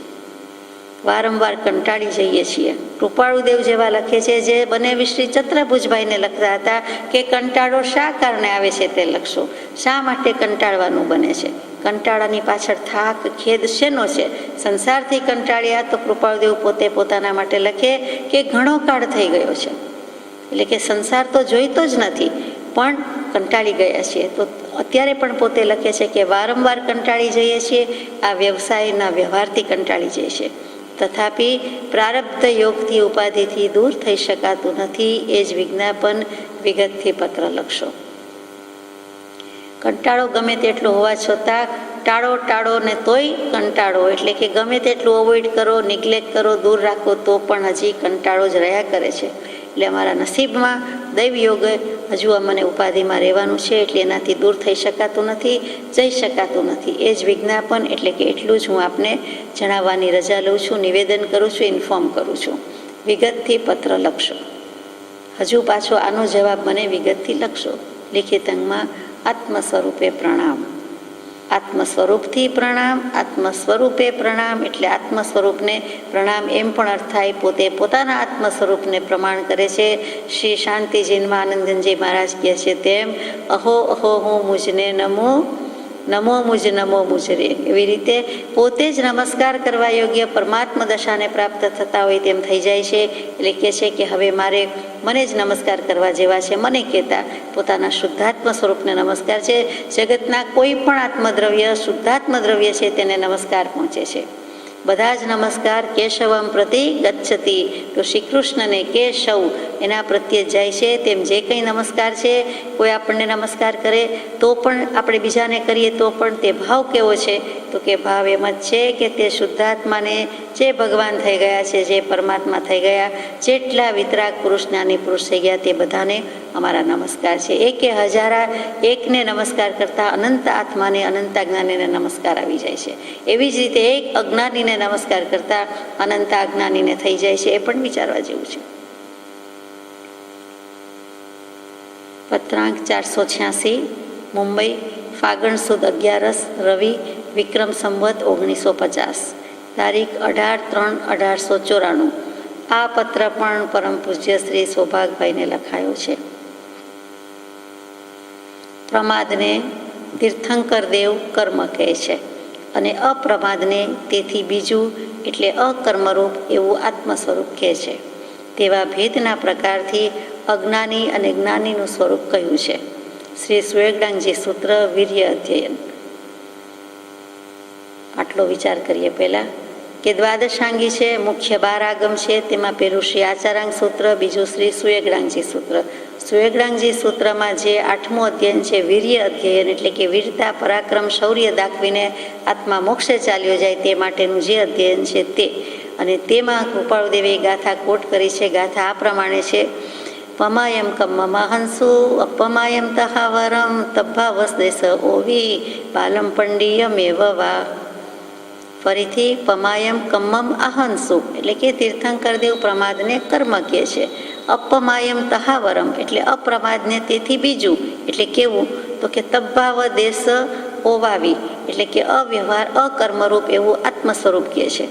વારંવાર કંટાળી જઈએ છીએ. કૃપાળુદેવ જેવા લખે છે, જે બને શ્રી ચત્રભુજભાઈને લખતા હતા કે કંટાળો શા કારણે આવે છે તે લખશો. શા માટે કંટાળવાનું બને છે? કંટાળાની પાછળ થાક, ખેદ શેનો છે? સંસારથી કંટાળ્યા. તો કૃપાળુદેવ પોતે પોતાના માટે લખે કે ઘણો કાળ થઈ ગયો છે, એટલે કે સંસાર તો જોઈતો જ નથી, પણ કંટાળી ગયા છીએ. તો અત્યારે પણ પોતે લખે છે કે વારંવાર કંટાળી જઈએ છીએ, આ વ્યવસાયના વ્યવહારથી કંટાળી જઈએ છીએ. તથાપિ પ્રારબ્ધ યોગથી ઉપાધિથી દૂર થઈ શકાતું નથી. એ જ વિજ્ઞાપન વિગતથી પત્ર લખશો. કંટાળો ગમે તેટલો હોવા છતાં ટાળો ને તોય કંટાળો, એટલે કે ગમે તેટલું અવોઇડ કરો, નિગ્લેક્ટ કરો, દૂર રાખો, તો પણ હજી કંટાળો જ રહ્યા કરે છે. એટલે અમારા નસીબમાં દૈવયોગ હજુ અમને ઉપાધિમાં રહેવાનું છે, એટલે એનાથી દૂર થઈ શકાતું નથી, જઈ શકાતું નથી. એ જ વિજ્ઞાપન, એટલે કે એટલું જ હું આપને જણાવવાની રજા લઉં છું, નિવેદન કરું છું, ઇન્ફોર્મ કરું છું. વિગતથી પત્ર લખશો. હજુ પાછો આનો જવાબ મને વિગતથી લખશો. લિખિત અંગમાં આત્મ સ્વરૂપે પ્રણામ. આત્મ સ્વરૂપથી પ્રણામ. આત્મ સ્વરૂપે પ્રણામ એટલે આત્મ સ્વરૂપને પ્રણામ એમ પણ અર્થ થાય. પોતે પોતાના આત્મ સ્વરૂપને પ્રમાણ કરે છે. શ્રી શાંતિજીનમાં આનંદનજી મહારાજ કહે છે તેમ, અહો અહો હું મુજને નમો, નમો મુજ નમો મુજરે. એવી રીતે પોતે જ નમસ્કાર કરવા યોગ્ય પરમાત્મા દશાને પ્રાપ્ત થતા હોય તેમ થઈ જાય છે. એટલે કહે છે કે હવે મારે મને જ નમસ્કાર કરવા જેવા છે. મને કહેતા પોતાના શુદ્ધાત્મ સ્વરૂપને નમસ્કાર છે. જગતના કોઈ પણ આત્મદ્રવ્ય, શુદ્ધાત્મ દ્રવ્ય છે તેને નમસ્કાર પહોંચે છે. બધા જ નમસ્કાર કેશવમ પ્રતિ ગચ્છતિ, તો શ્રી કૃષ્ણને કેશવ એના પ્રત્યે જાય છે. તેમ જે કંઈ નમસ્કાર છે, કોઈ આપણને નમસ્કાર કરે તો પણ, આપણે બીજાને કરીએ તો પણ તે ભાવ કેવો છે? તો કે ભાવ એમ જ છે કે તે શુદ્ધાત્માને, જે ભગવાન થઈ ગયા છે, જે પરમાત્મા થઈ ગયા, જેટલા વિતરાગ પુરુષ, જ્ઞાની પુરુષ થઈ ગયા, તે બધાને અમારા નમસ્કાર છે. એકે હજારા એકને નમસ્કાર કરતાં અનંત આત્માને, અનંત જ્ઞાનીને નમસ્કાર આવી જાય છે. એવી જ રીતે એક અજ્ઞાનીને નમસ્કાર કરતાં અનંત અજ્ઞાનીને થઈ જાય છે. એ પણ વિચારવા જેવું છે. પત્રાંક 486, મુંબઈ, ફાગણ સુદ 11 રવિ, વિક્રમ સંવત 1950, તારીખ 18/3/1894. આ પત્ર પણ પરમ પૂજ્ય શ્રી સૌભાગભાઈને લખાયો છે. પ્રમાદને તીર્થંકર દેવ કર્મ કહે છે અને અપ્રમાદને તેથી બીજું એટલે અકર્મરૂપ એવું આત્મ સ્વરૂપ કહે છે. તેવા ભેદના પ્રકારથી અજ્ઞાની અને જ્ઞાનીનું સ્વરૂપ કહ્યું છે. શ્રી સુએગડાંગજી સૂત્ર વીર્ય અધ્યયન. આટલો વિચાર કરીએ પહેલાં કે દ્વાદશાંગી છે, મુખ્ય 12 આગમ છે. તેમાં પહેલું શ્રી આચારાંગ સૂત્ર, બીજું શ્રી સુએગડાંગજી સૂત્ર. સુએગડાંગજી સૂત્રમાં જે 8મું અધ્યયન છે વીર્ય અધ્યયન, એટલે કે વીરતા, પરાક્રમ, શૌર્ય દાખવીને આત્મા મોક્ષે ચાલ્યો જાય તે માટેનું જે અધ્યયન છે તે. અને તેમાં કૃપાળુદેવે ગાથા કોટ કરી છે. ગાથા આ પ્રમાણે છે: પમાયમ કમ્મમ હંસુ અપમાયમ તહાવરમ તબ્ભાવસ દેશ ઓવી બાલમ પંડિયમેવ વા. ફરીથી પમાયમ કમ્મમ અહંસુ એટલે કે તીર્થંકર દેવ પ્રમાદને કર્મ કહે છે. અપમાયમ તહાવરમ એટલે અપ્રમાદને તેથી બીજું, એટલે કેવું? તો કે તબ્ભાવ દેશ ઓવાવી એટલે કે અવ્યવહાર, અકર્મરૂપ એવું આત્મ સ્વરૂપ કહે છે.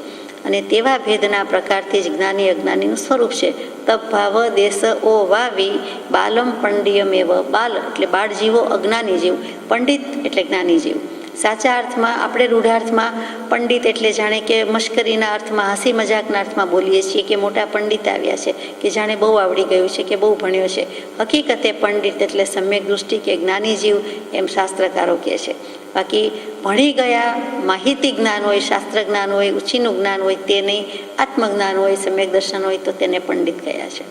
અને તેવા ભેદના પ્રકારથી જ જ્ઞાની અજ્ઞાનીનું સ્વરૂપ છે. તબ્ભાવ દેશ ઓ વાવી બાલમ પંડિયમેવ. બાલ એટલે બાળ જીવો, અજ્ઞાની જીવ, પંડિત એટલે જ્ઞાની જીવ. સાચા અર્થમાં આપણે રૂઢાર્થમાં પંડિત એટલે જાણે કે મશ્કરીના અર્થમાં, હસી મજાકના અર્થમાં બોલીએ છીએ કે મોટા પંડિત આવ્યા છે, કે જાણે બહુ આવડી ગયું છે, કે બહુ ભણ્યો છે. હકીકતે પંડિત એટલે સમ્યક દૃષ્ટિ કે જ્ઞાની જીવ, એમ શાસ્ત્રકારો કહે છે. બાકી ભણી ગયા, માહિતી જ્ઞાન હોય, શાસ્ત્ર જ્ઞાન હોય, ઉછીનું જ્ઞાન હોય તે નહીં, આત્મજ્ઞાન હોય, સમ્યક દર્શન હોય તો તેને પંડિત કહ્યા છે.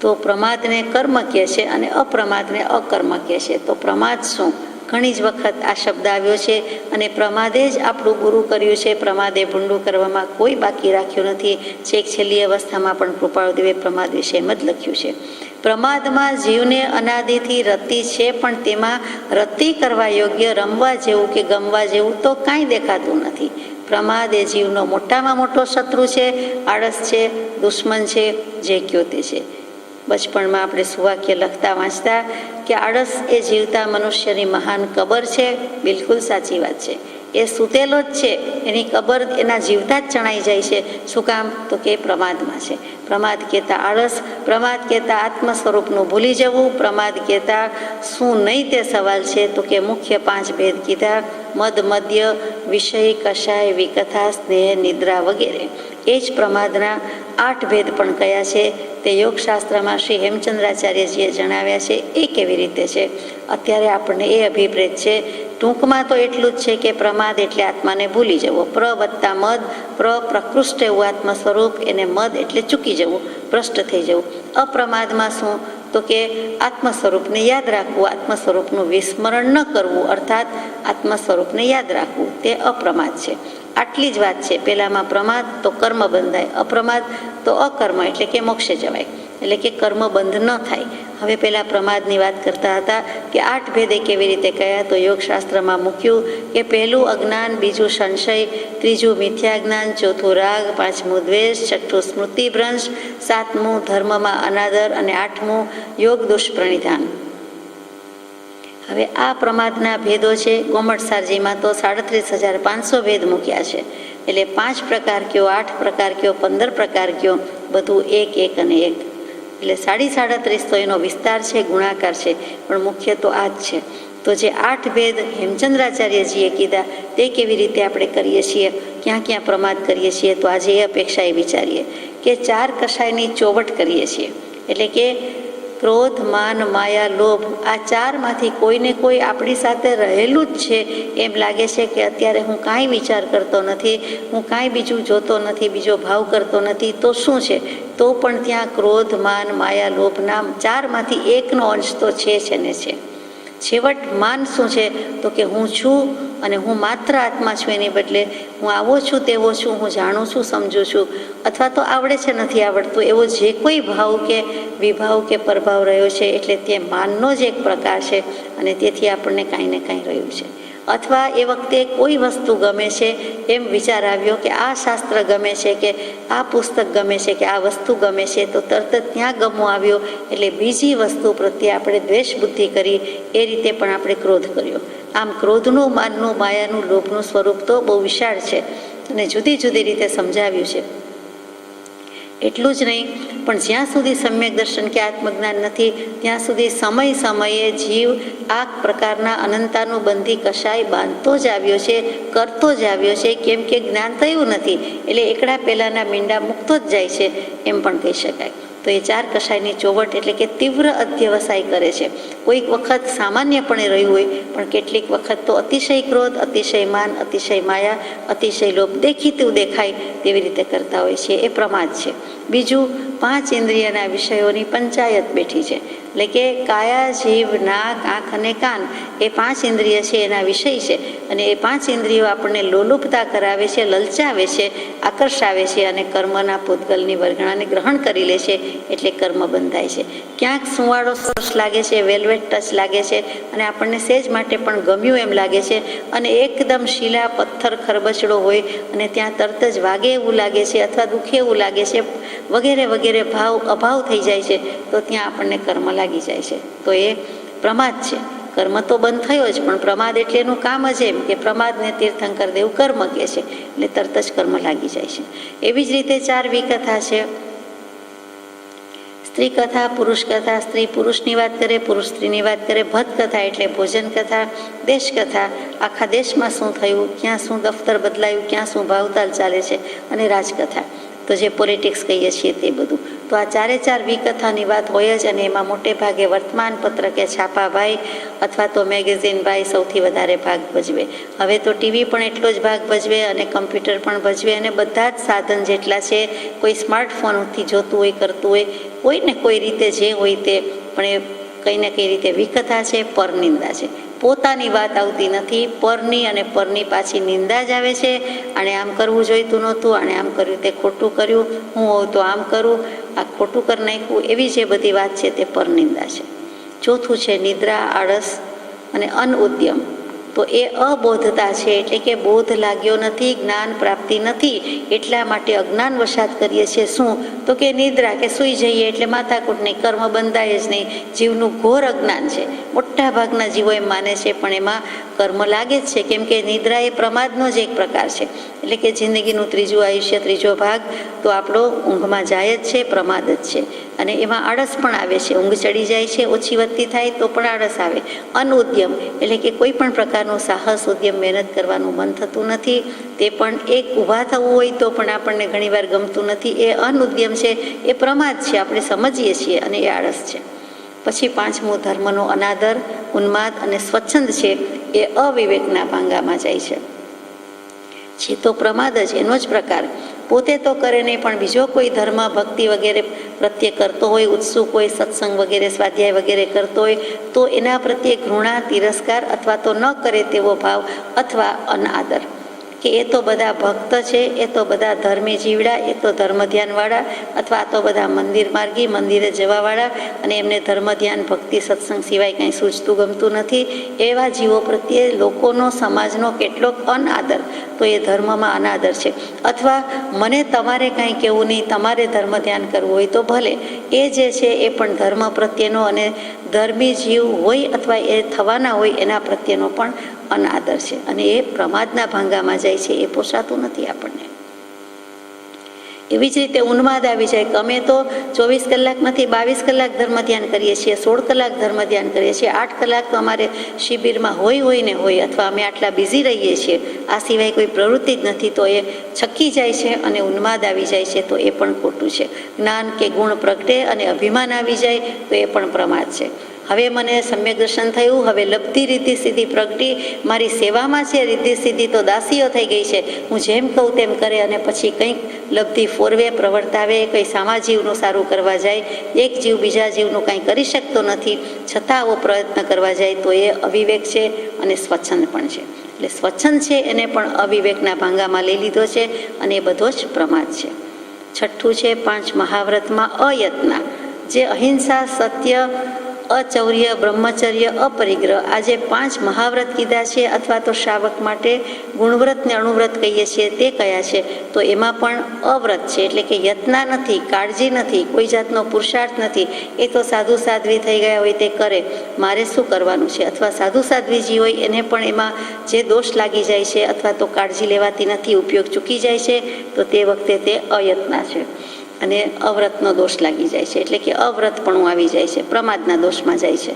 તો પ્રમાદને કર્મ કહે છે અને અપ્રમાદને અકર્મ કહે છે. તો પ્રમાદ શું? ઘણી જ વખત આ શબ્દ આવ્યો છે અને પ્રમાદે જ આપણું ગુરુ કર્યું છે. પ્રમાદે ભૂંડું કરવામાં કોઈ બાકી રાખ્યું નથી. છેક છેલ્લી અવસ્થામાં પણ કૃપાળુદેવે પ્રમાદ વિશે એમ જ લખ્યું છે. પ્રમાદમાં જીવને અનાદિથી રતિ છે, પણ તેમાં રતિ કરવા યોગ્ય, રમવા જેવું કે ગમવા જેવું તો કાંઈ દેખાતું નથી. પ્રમાદ એ જીવનો મોટામાં મોટો શત્રુ છે, આળસ છે, દુશ્મન છે, જે કયો તે છે. બચપણમાં આપણે સુવાક્ય લખતા વાંચતા કે આળસ એ જીવતા મનુષ્યની મહાન કબર છે. બિલકુલ સાચી વાત છે. એ સૂતેલો જ છે, એની કબર એના જીવતા જ ચણાઈ જાય છે. શું કામ? તો કે પ્રમાદમાં છે. પ્રમાદ કહેતા આળસ, પ્રમાદ કહેતા આત્મ સ્વરૂપનું ભૂલી જવું, પ્રમાદ કહેતા શું નહીં તે સવાલ છે. તો કે મુખ્ય 5 ભેદ કીધા: મદ, મદ્ય, વિષય, કષાય, વિકથા, સ્નેહ, નિદ્રા વગેરે. એ જ પ્રમાદના 8 ભેદ પણ કયા છે તે યોગશાસ્ત્રમાં શ્રી હેમચંદ્રાચાર્યજીએ જણાવ્યા છે. એ કેવી રીતે છે? અત્યારે આપણને એ અભિપ્રેત છે. ટૂંકમાં તો એટલું જ છે કે પ્રમાદ એટલે આત્માને ભૂલી જવો. પ્ર વત્તા મદ, પ્રકૃષ્ટ એવું આત્મ સ્વરૂપ, એને મદ એટલે ચૂકી જવું, ભ્રષ્ટ થઈ જવું. અપ્રમાદમાં શું? તો કે આત્મ સ્વરૂપને યાદ રાખવું, આત્મ સ્વરૂપનું વિસ્મરણ ન કરવું, અર્થાત આત્મ સ્વરૂપને યાદ રાખવું, તે અપ્રમાદ છે. આટલી જ વાત છે. પહેલામાં પ્રમાદ તો કર્મ બંધાય, અપ્રમાદ તો અકર્મ એટલે કે મોક્ષે જવાય, એટલે કે કર્મ બંધ ન થાય. હવે પહેલાં પ્રમાદની વાત કરતા હતા કે 8 ભેદે કેવી રીતે કયા? તો યોગશાસ્ત્રમાં મૂક્યું કે પહેલું અજ્ઞાન, બીજું સંશય, ત્રીજું મિથ્યા જ્ઞાન, ચોથું રાગ, 5મું દ્વેષ, 6ઠું સ્મૃતિભ્રંશ, 7મું ધર્મમાં અનાદર અને 8મું યોગ દુષ્પ્રણિધાન. હવે આ પ્રમાદના ભેદો છે. ગોમટસારજીમાં તો 37,500 ભેદ મૂક્યા છે. એટલે 5 પ્રકાર કયો, 8 પ્રકાર કયો, 15 પ્રકાર કયો, બધું 1 અને 1, એટલે 37.5 તો એનો વિસ્તાર છે, ગુણાકાર છે, પણ મુખ્ય તો આ જ છે. તો જે 8 ભેદ હેમચંદ્રાચાર્યજીએ કીધા તે કેવી રીતે આપણે કરીએ છીએ, ક્યાં ક્યાં પ્રમાદ કરીએ છીએ? તો આજે એ અપેક્ષા એ વિચારીએ કે 4 કષાયની ચોવટ કરીએ છીએ. એટલે કે ક્રોધ, માન, માયા, લોભ, આ 4માંથી કોઈને કોઈ આપણી સાથે રહેલું જ છે. એમ લાગે છે કે અત્યારે હું કાંઈ વિચાર કરતો નથી, હું કાંઈ બીજું જોતો નથી, બીજો ભાવ કરતો નથી, તો શું છે? તો પણ ત્યાં ક્રોધ, માન, માયા, લોભના 4માંથી 1નો અંશ તો છે ને છે. છેવટ માન શું છે? તો કે હું છું અને હું માત્ર આત્મા છું, એની બદલે હું આવો છું, તેવો છું, હું જાણું છું, સમજું છું, અથવા તો આવડે છે, નથી આવડતું, એવો જે કોઈ ભાવ કે વિભાવ કે પ્રભાવ રહ્યો છે, એટલે તે માનનો જ એક પ્રકાર છે. અને તેથી આપણને કાંઈ ને કાંઈ રહ્યું છે. અથવા એ વખતે કોઈ વસ્તુ ગમે છે, એમ વિચાર આવ્યો કે આ શાસ્ત્ર ગમે છે, કે આ પુસ્તક ગમે છે, કે આ વસ્તુ ગમે છે, તો તરત જ ત્યાં ગમો આવ્યો, એટલે બીજી વસ્તુ પ્રત્યે આપણે દ્વેષ બુદ્ધિ કરી. એ રીતે પણ આપણે ક્રોધ કર્યો. આમ ક્રોધનું, માનનું, માયાનું, લોભનું સ્વરૂપ તો બહુ વિશાળ છે અને જુદી જુદી રીતે સમજાવ્યું છે. એટલું જ નહીં, પણ જ્યાં સુધી સમ્યક દર્શન કે આત્મજ્ઞાન નથી, ત્યાં સુધી સમય સમયે જીવ આ પ્રકારના અનંતાનુબંધી કશાય બાંધતો જ આવ્યો છે, કરતો જ આવ્યો છે, કેમ કે જ્ઞાન થયું નથી. એટલે એકડા પહેલાંના મીંડા મૂકતો જ જાય છે, એમ પણ કહી શકાય. તો એ 4 કષાયની ચોવટ એટલે કે તીવ્ર અધ્યવસાય કરે છે. કોઈક વખત સામાન્યપણે રહ્યું હોય, પણ કેટલીક વખત તો અતિશય ક્રોધ, અતિશય માન, અતિશય માયા, અતિશય લોભ દેખીતું દેખાય તેવી રીતે કરતા હોય છે. એ પ્રમાદ છે. બીજું, 5 ઇન્દ્રિયના વિષયોની પંચાયત બેઠી છે. એટલે કે કાયા, જીવ, નાક, આંખ અને કાન, એ 5 ઇન્દ્રિય છે, એના વિષય છે. અને એ 5 ઇન્દ્રિયો આપણને લોલુપતા કરાવે છે, લલચાવે છે, આકર્ષાવે છે અને કર્મના પૂતગલની વર્ગણાને ગ્રહણ કરી લે છે. એટલે કર્મ બંધાય છે. ક્યાંક સુંવાળો સરસ લાગે છે, વેલ્વેટ ટચ લાગે છે અને આપણને સહેજ માટે પણ ગમ્યું એમ લાગે છે, અને એકદમ શીલા, પથ્થર, ખરબચડો હોય અને ત્યાં તરત જ વાગે એવું લાગે છે અથવા દુખે એવું લાગે છે વગેરે વગેરે અભાવ થઈ જાય છે, તો ત્યાં આપણને કર્મ લાગી જાય છે. તો એ પ્રમાદ છે. કર્મ તો બંધ થયો જ, પણ પ્રમાદ એટલે એનું કામ જ એમ કે પ્રમાદને તીર્થંકર દેવ કર્મ કહે છે, એટલે તરત જ કર્મ લાગી જાય છે. એવી જ રીતે 4 વિકથા છે. સ્ત્રી કથા, પુરુષ કથા, સ્ત્રી પુરુષની વાત કરે, પુરુષ સ્ત્રીની વાત કરે, ભત કથા એટલે ભોજન કથા, દેશ કથા, આખા દેશમાં શું થયું, ક્યાં શું દફતર બદલાયું, ક્યાં શું ભાવતાલ ચાલે છે, અને રાજકથા, તો જે પોલિટિક્સ કહીએ છીએ તે બધું. તો આ ચારે ચાર વિકથાની વાત હોય જ, અને એમાં મોટે ભાગે વર્તમાનપત્ર કે છાપાભાઈ અથવા તો મેગેઝિન ભાઈ સૌથી વધારે ભાગ ભજવે. હવે તો ટીવી પણ એટલો જ ભાગ ભજવે, અને કમ્પ્યુટર પણ ભજવે, અને બધા જ સાધન જેટલા છે, કોઈ સ્માર્ટફોનથી જોતું હોય, કરતું હોય, કોઈ ને કોઈ રીતે જે હોય તે, પણ એ કંઈ ને કઈ રીતે વિકથા છે, પરનિંદા છે. પોતાની વાત આવતી નથી, પરની, અને પરની પાછી નિંદા જ આવે છે. આણે આમ કરવું જોઈતું નહોતું, આણે આમ કર્યું તે ખોટું કર્યું, હું હોઉં તો આમ કરું, આ ખોટું કરી નાખ્યું, એવી જે બધી વાત છે તે પરનિંદા છે. ચોથું છે નિદ્રા, આળસ અને અનઉદ્યમ. તો એ અબોધતા છે, એટલે કે બોધ લાગ્યો નથી, જ્ઞાન પ્રાપ્તિ નથી, એટલા માટે અજ્ઞાન વશાત કરીએ છીએ. શું? તો કે નિદ્રા, કે સૂઈ જઈએ એટલે માથાકૂટ નહીં, કર્મ બંધાય જ નહીં. જીવનું ઘોર અજ્ઞાન છે. મોટા ભાગના જીવો એમ માને છે, પણ એમાં કર્મ લાગે જ છે, કેમ કે નિદ્રા એ પ્રમાદનો જ એક પ્રકાર છે. એટલે કે જિંદગીનું ત્રીજું આયુષ્ય, ત્રીજો ભાગ તો આપણો ઊંઘમાં જાય જ છે, પ્રમાદ જ છે. અને એમાં આળસ પણ આવે છે, ઊંઘ ચડી જાય છે, ઓછી વધતી થાય તો પણ આળસ આવે. અનઉદ્યમ એટલે કે કોઈ પણ પ્રકારનું સાહસ, ઉદ્યમ, મહેનત કરવાનું મન થતું નથી. તે પણ એક ઊભા થવું હોય તો પણ આપણને ઘણીવાર ગમતું નથી. એ અનઉદ્યમ છે, એ પ્રમાદ છે, આપણે સમજીએ છીએ, અને એ આળસ છે. પછી પાંચમું ધર્મનો અનાદર, ઉન્માદ અને સ્વચ્છંદ છે, એ અવિવેકના ભાંગામાં જાય છે તો પ્રમાદ જ એનો જ પ્રકાર. પોતે તો કરે નહીં, પણ બીજો કોઈ ધર્મ, ભક્તિ વગેરે પ્રત્યે કરતો હોય, ઉત્સુક હોય, સત્સંગ વગેરે, સ્વાધ્યાય વગેરે કરતો હોય, તો એના પ્રત્યે ઘૃણા, તિરસ્કાર અથવા તો ન કરે તેવો ભાવ, અથવા અનાદર, કે એ તો બધા ભક્ત છે, એ તો બધા ધર્મી જીવડા, એ તો ધર્મ ધ્યાનવાળા, અથવા આ તો બધા મંદિર માર્ગી, મંદિરે જવાવાળા, અને એમને ધર્મ ધ્યાન, ભક્તિ, સત્સંગ સિવાય કંઈ સૂચતું ગમતું નથી. એવા જીવો પ્રત્યે લોકોનો, સમાજનો કેટલોક અનાદર, તો એ ધર્મમાં અનાદર છે. અથવા મને તમારે કાંઈ કહેવું નહીં, તમારે ધર્મ ધ્યાન કરવું હોય તો ભલે, એ જે છે એ પણ ધર્મ પ્રત્યેનો, અને ધર્મી જીવ હોય અથવા એ થવાના હોય એના પ્રત્યેનો પણ અનાદર છે. અને એ પ્રમાદના ભાંગામાં જાય છે, એ પોસાતું નથી આપણને. એવી જ રીતે ઉન્માદ આવી જાય કે અમે તો 24 કલાકમાંથી 22 કલાક ધર્મ ધ્યાન કરીએ છીએ, 16 કલાક ધર્મ ધ્યાન કરીએ છીએ, 8 કલાક તો અમારે શિબિરમાં હોય ને હોય, અથવા અમે આટલા બિઝી રહીએ છીએ, આ સિવાય કોઈ પ્રવૃત્તિ જ નથી, તો એ છક્કી જાય છે અને ઉન્માદ આવી જાય છે, તો એ પણ ખોટું છે. જ્ઞાન કે ગુણ પ્રગટે અને અભિમાન આવી જાય તો એ પણ પ્રમાદ છે. હવે મને સમ્યક દર્શન થયું, હવે લબ્ધી રીતિ સીધી પ્રગટી, મારી સેવામાં છે રીતિ સીધી તો દાસીઓ થઈ ગઈ છે, હું જેમ કહું તેમ કરે, અને પછી કંઈક લબ્ધી ફોરવે, પ્રવર્તાવે, કંઈ સામા જીવનું સારું કરવા જાય, એક જીવ બીજા જીવનું કાંઈ કરી શકતો નથી, છતાં આવો પ્રયત્ન કરવા જાય, તો એ અવિવેક છે અને સ્વચ્છંદ પણ છે. એટલે સ્વચ્છંદ છે એને પણ અવિવેકના ભાંગામાં લઈ લીધો છે, અને એ બધો જ પ્રમાદ છે. છઠ્ઠું છે 5 મહાવ્રતમાં અયત્ના, જે અહિંસા, સત્ય, અચૌર્ય, બ્રહ્મચર્ય, અપરિગ્રહ, આ જે 5 મહાવ્રત કીધા છે, અથવા તો શ્રાવક માટે ગુણવ્રત ને અણુવ્રત કહીએ છીએ, તે કયા છે? તો એમાં પણ અવ્રત છે, એટલે કે યત્ના નથી, કાળજી નથી, કોઈ જાતનો પુરુષાર્થ નથી. એ તો સાધુ સાધ્વી થઈ ગયા હોય તે કરે, મારે શું કરવાનું છે? અથવા સાધુ સાધ્વીજી હોય એને પણ એમાં જે દોષ લાગી જાય છે, અથવા તો કાળજી લેવાતી નથી, ઉપયોગ ચૂકી જાય છે, તો તે વખતે તે અયત્ના છે. અને અવ્રતનો દોષ લાગી જાય છે, એટલે કે અવ્રતપણું આવી જાય છે, પ્રમાદના દોષમાં જાય છે.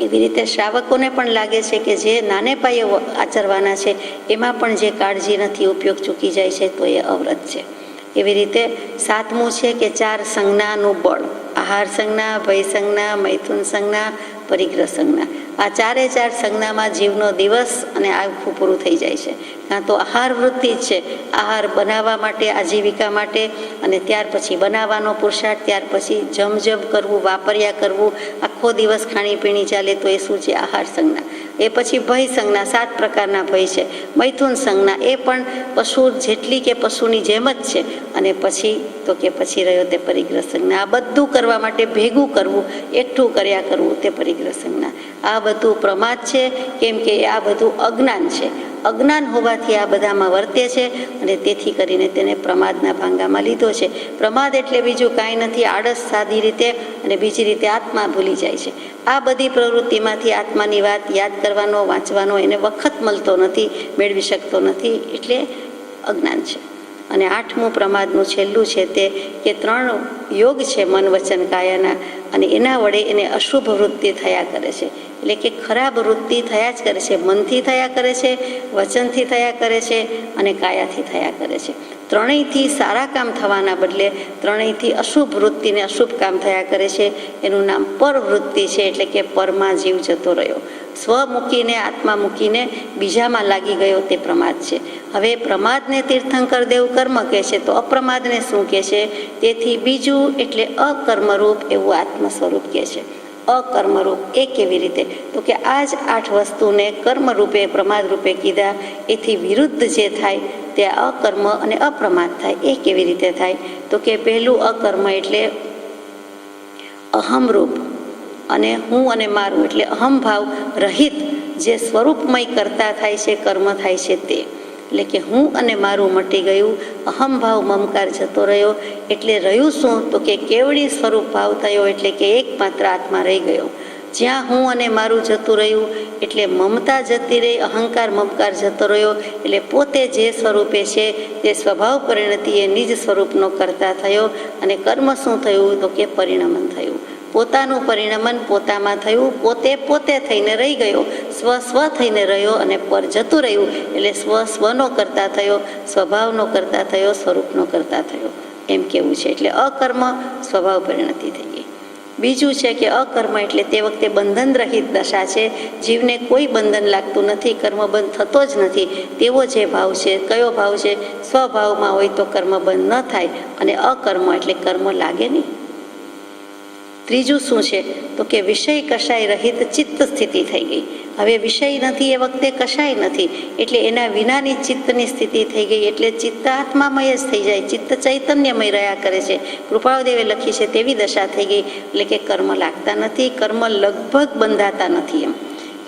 એવી રીતે શ્રાવકોને પણ લાગે છે કે જે નાને પાયે આચરવાના છે એમાં પણ જે કાળજી નથી, ઉપયોગ ચૂકી જાય છે, તો એ અવ્રત છે. એવી રીતે 7મું છે કે 4 સંજ્ઞાનું બળ, આહાર સંજ્ઞા, ભય સંજ્ઞા, મૈથુન સંજ્ઞા, પરિગ્રહ સંજ્ઞા. આ 4 સંજ્ઞામાં જીવનો દિવસ અને આખું પૂરું થઈ જાય છે. કાં તો આહાર વૃત્તિ જ છે, આહાર બનાવવા માટે, આજીવિકા માટે, અને ત્યાર પછી બનાવવાનો પુરુષાર્થ, ત્યાર પછી જમ કરવું, વાપર્યા કરવું, આખો દિવસ ખાણીપીણી ચાલે, તો એ શું છે? આહાર સંજ્ઞા. એ પછી ભય સંજ્ઞા, 7 પ્રકારના ભય છે. મૈથુન સંજ્ઞા, એ પણ પશુ જેટલી કે પશુની જેમ જ છે. અને પછી તો કે પછી રહ્યો તે પરિગ્રહ સંજ્ઞા. આ બધું કરવા માટે ભેગું કરવું, એકઠું કર્યા કરવું, તે પરિગ્રહ સંજ્ઞા. આ બધું પ્રમાદ છે, કેમ કે આ બધું અજ્ઞાન છે. અજ્ઞાન હોવાથી આ બધામાં વર્તે છે, અને તેથી કરીને તેને પ્રમાદના ભાંગામાં લીધો છે. પ્રમાદ એટલે બીજું કાંઈ નથી, આળસ સાદી રીતે, અને બીજી રીતે આત્મા ભૂલી જાય છે. આ બધી પ્રવૃત્તિમાંથી આત્માની વાત યાદ કરવાનો, વાંચવાનો એને વખત મળતો નથી, મેળવી શકતો નથી, એટલે અજ્ઞાન છે. અને 8મું પ્રમાદનું છેલ્લું છે તે કે 3 યોગ છે મન વચન કાયાના, અને એના વડે એને અશુભ વૃત્તિ થયા કરે છે. એટલે કે ખરાબ વૃત્તિ થયા જ કરે છે, મનથી થયા કરે છે, વચનથી થયા કરે છે અને કાયાથી થયા કરે છે. ત્રણેયથી સારા કામ થવાના બદલે ત્રણેયથી અશુભ વૃત્તિને અશુભ કામ થયા કરે છે. એનું નામ પરવૃત્તિ છે, એટલે કે પરમાં જીવ જતો રહ્યો. સ્વ મૂકીને આત્મા મૂકીને બીજામાં લાગી ગયો તે પ્રમાદ છે. હવે પ્રમાદને તીર્થંકર દેવ કર્મ કહે છે, તો અપ્રમાદને શું કહે છે? તેથી બીજું એટલે અકર્મરૂપ એવું આત્મ સ્વરૂપ કહે છે. અકર્મરૂપ એ કેવી રીતે? તો કે આ જ 8 વસ્તુને કર્મરૂપે પ્રમાદ રૂપે કીધા, એથી વિરુદ્ધ જે થાય તે અકર્મ અને અપ્રમાદ થાય. એ કેવી રીતે થાય? તો કે પહેલું અકર્મ એટલે અહમરૂપ, અને હું અને મારું એટલે અહમભાવ રહિત જે સ્વરૂપમય કરતા થાય છે, કર્મ થાય છે તે. એટલે કે હું અને મારું મટી ગયું, અહમભાવ મમકાર જતો રહ્યો. એટલે રહ્યું શું? તો કે કેવળી સ્વરૂપ ભાવ થયો, એટલે કે એકમાત્ર આત્મા રહી ગયો. જ્યાં હું અને મારું જતું રહ્યું એટલે મમતા જતી રહી, અહંકાર મમકાર જતો રહ્યો. એટલે પોતે જે સ્વરૂપે છે તે સ્વભાવ પરિણતિ એ નિજ સ્વરૂપનો કરતા થયો. અને કર્મ શું થયું? તો કે પરિણમન થયું. પોતાનું પરિણમન પોતામાં થયું, પોતે થઈને રહી ગયો, સ્વ થઈને રહ્યો, અને પર જતું રહ્યું એટલે સ્વનો કરતા થયો, સ્વભાવનો કરતા થયો, સ્વરૂપનો કરતા થયો, એમ કેવું છે. એટલે અકર્મ સ્વભાવ પરિણતિ થઈ ગઈ. બીજું છે કે અકર્મ એટલે તે વખતે બંધન રહિત દશા છે, જીવને કોઈ બંધન લાગતું નથી, કર્મ બંધ થતો જ નથી તેવો જે ભાવ છે. કયો ભાવ છે? સ્વભાવમાં હોય તો કર્મ બંધ ન થાય, અને અકર્મ એટલે કર્મ લાગે નહીં. ત્રીજું શું છે? તો કે વિષય કશાય રહિત ચિત્ત સ્થિતિ થઈ ગઈ. હવે વિષય નથી એ વખતે કશાય નથી, એટલે એના વિનાની ચિત્તની સ્થિતિ થઈ ગઈ. એટલે ચિત્ત આત્મામય જ થઈ જાય, ચિત્ત ચૈતન્યમય રહ્યા કરે છે. કૃપાળદેવે લખી છે તેવી દશા થઈ ગઈ. એટલે કે કર્મ લાગતા નથી, કર્મ લગભગ બંધાતા નથી એમ.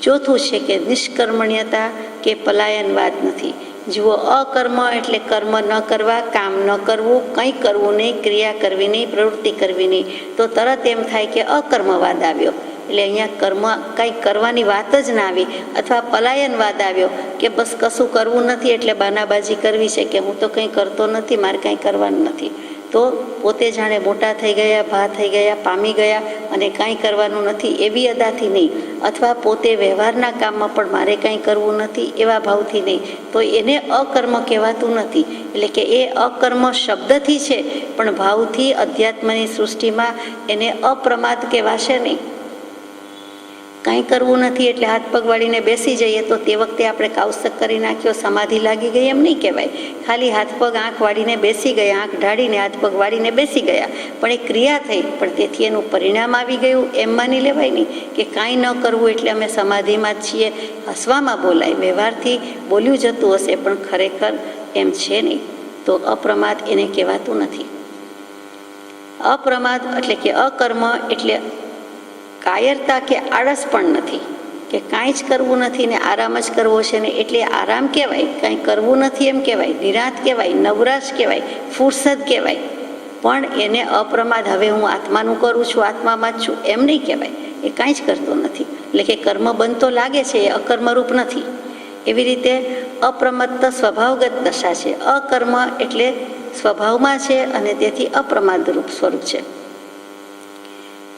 ચોથું છે કે નિષ્કર્મણ્યતા કે પલાયનવાદ નથી. જુઓ, અકર્મ એટલે કર્મ ન કરવા, કામ ન કરવું, કંઈ કરવું નહીં, ક્રિયા કરવી નહીં, પ્રવૃત્તિ કરવી નહીં. તો તરત એમ થાય કે અકર્મવાદ આવ્યો. એટલે અહીંયા કર્મ કંઈ કરવાની વાત જ ના આવી. અથવા પલાયનવાદ આવ્યો કે બસ કશું કરવું નથી એટલે બાનાબાજી કરવી છે કે હું તો કંઈ કરતો નથી, મારે કંઈ કરવાનું નથી. તો પોતે જાણે મોટા થઈ ગયા, ભા થઈ ગયા, પામી ગયા, અને કાંઈ કરવાનું નથી એવી અદાથી નહીં. અથવા પોતે વ્યવહારના કામમાં પણ મારે કાંઈ કરવું નથી એવા ભાવથી નહીં, તો એને અકર્મ કહેવાતું નથી. એટલે કે એ અકર્મ શબ્દથી છે, પણ ભાવથી અધ્યાત્મની સૃષ્ટિમાં એને અપ્રમાદ કહેવાશે નહીં. કાંઈ કરવું નથી એટલે હાથ પગ વાળીને બેસી જઈએ તો તે વખતે આપણે કાવસક કરી નાખ્યો, સમાધિ લાગી ગઈ એમ નહીં કહેવાય. ખાલી હાથ પગ આંખ વાળીને બેસી ગયા, આંખ ઢાળીને હાથ પગ વાળીને બેસી ગયા, પણ એ ક્રિયા થઈ, પણ તેથી એનું પરિણામ આવી ગયું એમ માની લેવાય નહીં કે કાંઈ ન કરવું એટલે અમે સમાધિમાં જ છીએ. હસવામાં બોલાય, વ્યવહારથી બોલ્યું જતું હશે, પણ ખરેખર એમ છે નહીં. તો અપ્રમાદ એને કહેવાતું નથી. અપ્રમાદ એટલે કે અકર્મ એટલે કાયરતા કે આળસ પણ નથી, કે કાંઈ જ કરવું નથી ને આરામ જ કરવો છે ને એટલે આરામ કહેવાય, કાંઈ કરવું નથી એમ કહેવાય, નિરાંત કહેવાય, નવરાશ કહેવાય, ફુરસદ કહેવાય. પણ એને અપ્રમાદ, હવે હું આત્માનું કરું છું, આત્મામાં જ છું એમ નહીં કહેવાય. એ કાંઈ જ કરતો નથી. એટલે કે કર્મ બંધ તો લાગે છે, એ અકર્મરૂપ નથી. એવી રીતે અપ્રમત્ત સ્વભાવગત દશા છે. અકર્મ એટલે સ્વભાવમાં છે અને તેથી અપ્રમાદ રૂપ સ્વરૂપ છે.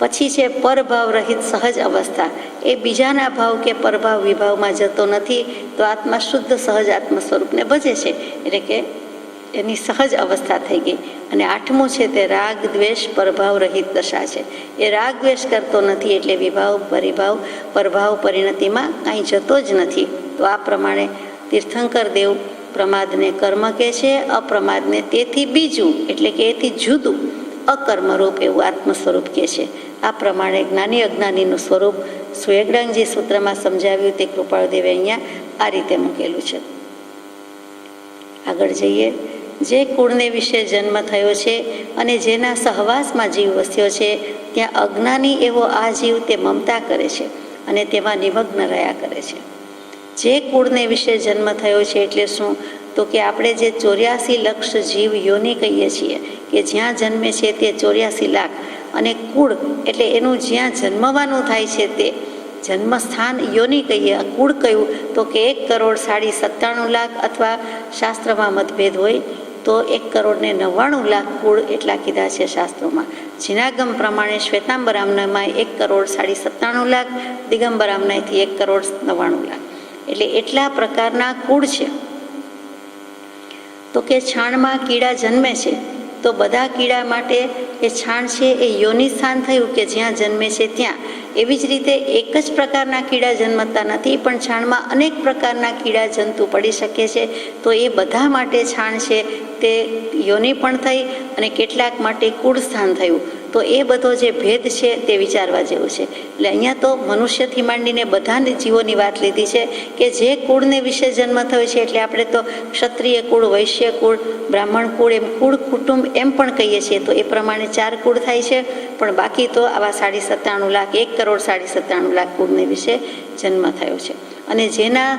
પછી છે પરભાવ રહિત સહજ અવસ્થા. એ બીજાના ભાવ કે પરભાવ વિભાવમાં જતો નથી, તો આત્મા શુદ્ધ સહજ આત્મ સ્વરૂપને ભજે છે. એટલે કે એની સહજ અવસ્થા થઈ ગઈ. અને 8મું છે તે રાગ દ્વેષ પરભાવ રહિત દશા છે. એ રાગ દ્વેષ કરતો નથી, એટલે વિભાવ પરિભાવ પરભાવ પરિણતિમાં કાંઈ જતો જ નથી. તો આ પ્રમાણે તીર્થંકર દેવ પ્રમાદને કર્મ કહે છે, અપ્રમાદને તેથી બીજું એટલે કે એથી જુદું અકર્મરૂપ એવું આત્મ સ્વરૂપ કહે છે. આ પ્રમાણે જ્ઞાની અજ્ઞાનીનું સ્વરૂપ સ્વેગડાંગજી સૂત્રમાં સમજાવ્યું તે કૃપાળદેવે અહીંયા આ રીતે મૂકેલું છે. આગળ જઈએ. જે કુળને વિશે જન્મ થયો છે અને જેના સહવાસમાં જીવ વસ્યો છે, ત્યાં અજ્ઞાની એવો આ જીવ તે મમતા કરે છે અને તેમાં નિમગ્ન રહ્યા કરે છે. જે કુળને વિશે જન્મ થયો છે એટલે શું? તો કે આપણે જે 84 લક્ષ જીવ યોનિ કહીએ છીએ, કે જ્યાં જન્મે છે તે 84 લાખ, અને કુળ એટલે એનું જ્યાં જન્મવાનું થાય છે તે જન્મસ્થાન યોનિ કહીએ. કુળ કયું? તો કે 1,97,97,00,000 અથવા શાસ્ત્રમાં મતભેદ હોય તો 1,99,00,000 કુળ એટલા કીધા છે શાસ્ત્રોમાં. જીનાગમ પ્રમાણે શ્વેતાંબરામનામાં 1,97,00,000, દિગંબરામનાથી 1,99,00,000. એટલે એટલા પ્રકારના કુળ છે. તો કે છાણમાં કીડા જન્મે છે, તો બધા કીડા માટે એ છાણ છે એ યોનિ સ્થાન થયું કે જ્યાં જન્મે છે ત્યાં. એવી જ રીતે એક જ પ્રકારના કીડા જન્મતા નથી, પણ છાણમાં અનેક પ્રકારના કીડા જંતુ પડી શકે છે. તો એ બધા માટે છાણ છે તે યોનિ પણ થઈ અને કેટલાક માટે કુળ સ્થાન થયું. તો એ બધો જે ભેદ છે તે વિચારવા જેવું છે. એટલે અહીંયા તો મનુષ્યથી માંડીને બધા જીવોની વાત લીધી છે કે જે કુળને વિશે જન્મ થયો છે. એટલે આપણે તો ક્ષત્રિય કુળ, વૈશ્ય કુળ, બ્રાહ્મણ કુળ, એમ કુળ કુટુંબ એમ પણ કહીએ છીએ. તો એ પ્રમાણે 4 કુળ થાય છે. પણ બાકી તો આવા 97,00,000, 1,97,00,000 કુળને વિશે જન્મ થયો છે. અને જેના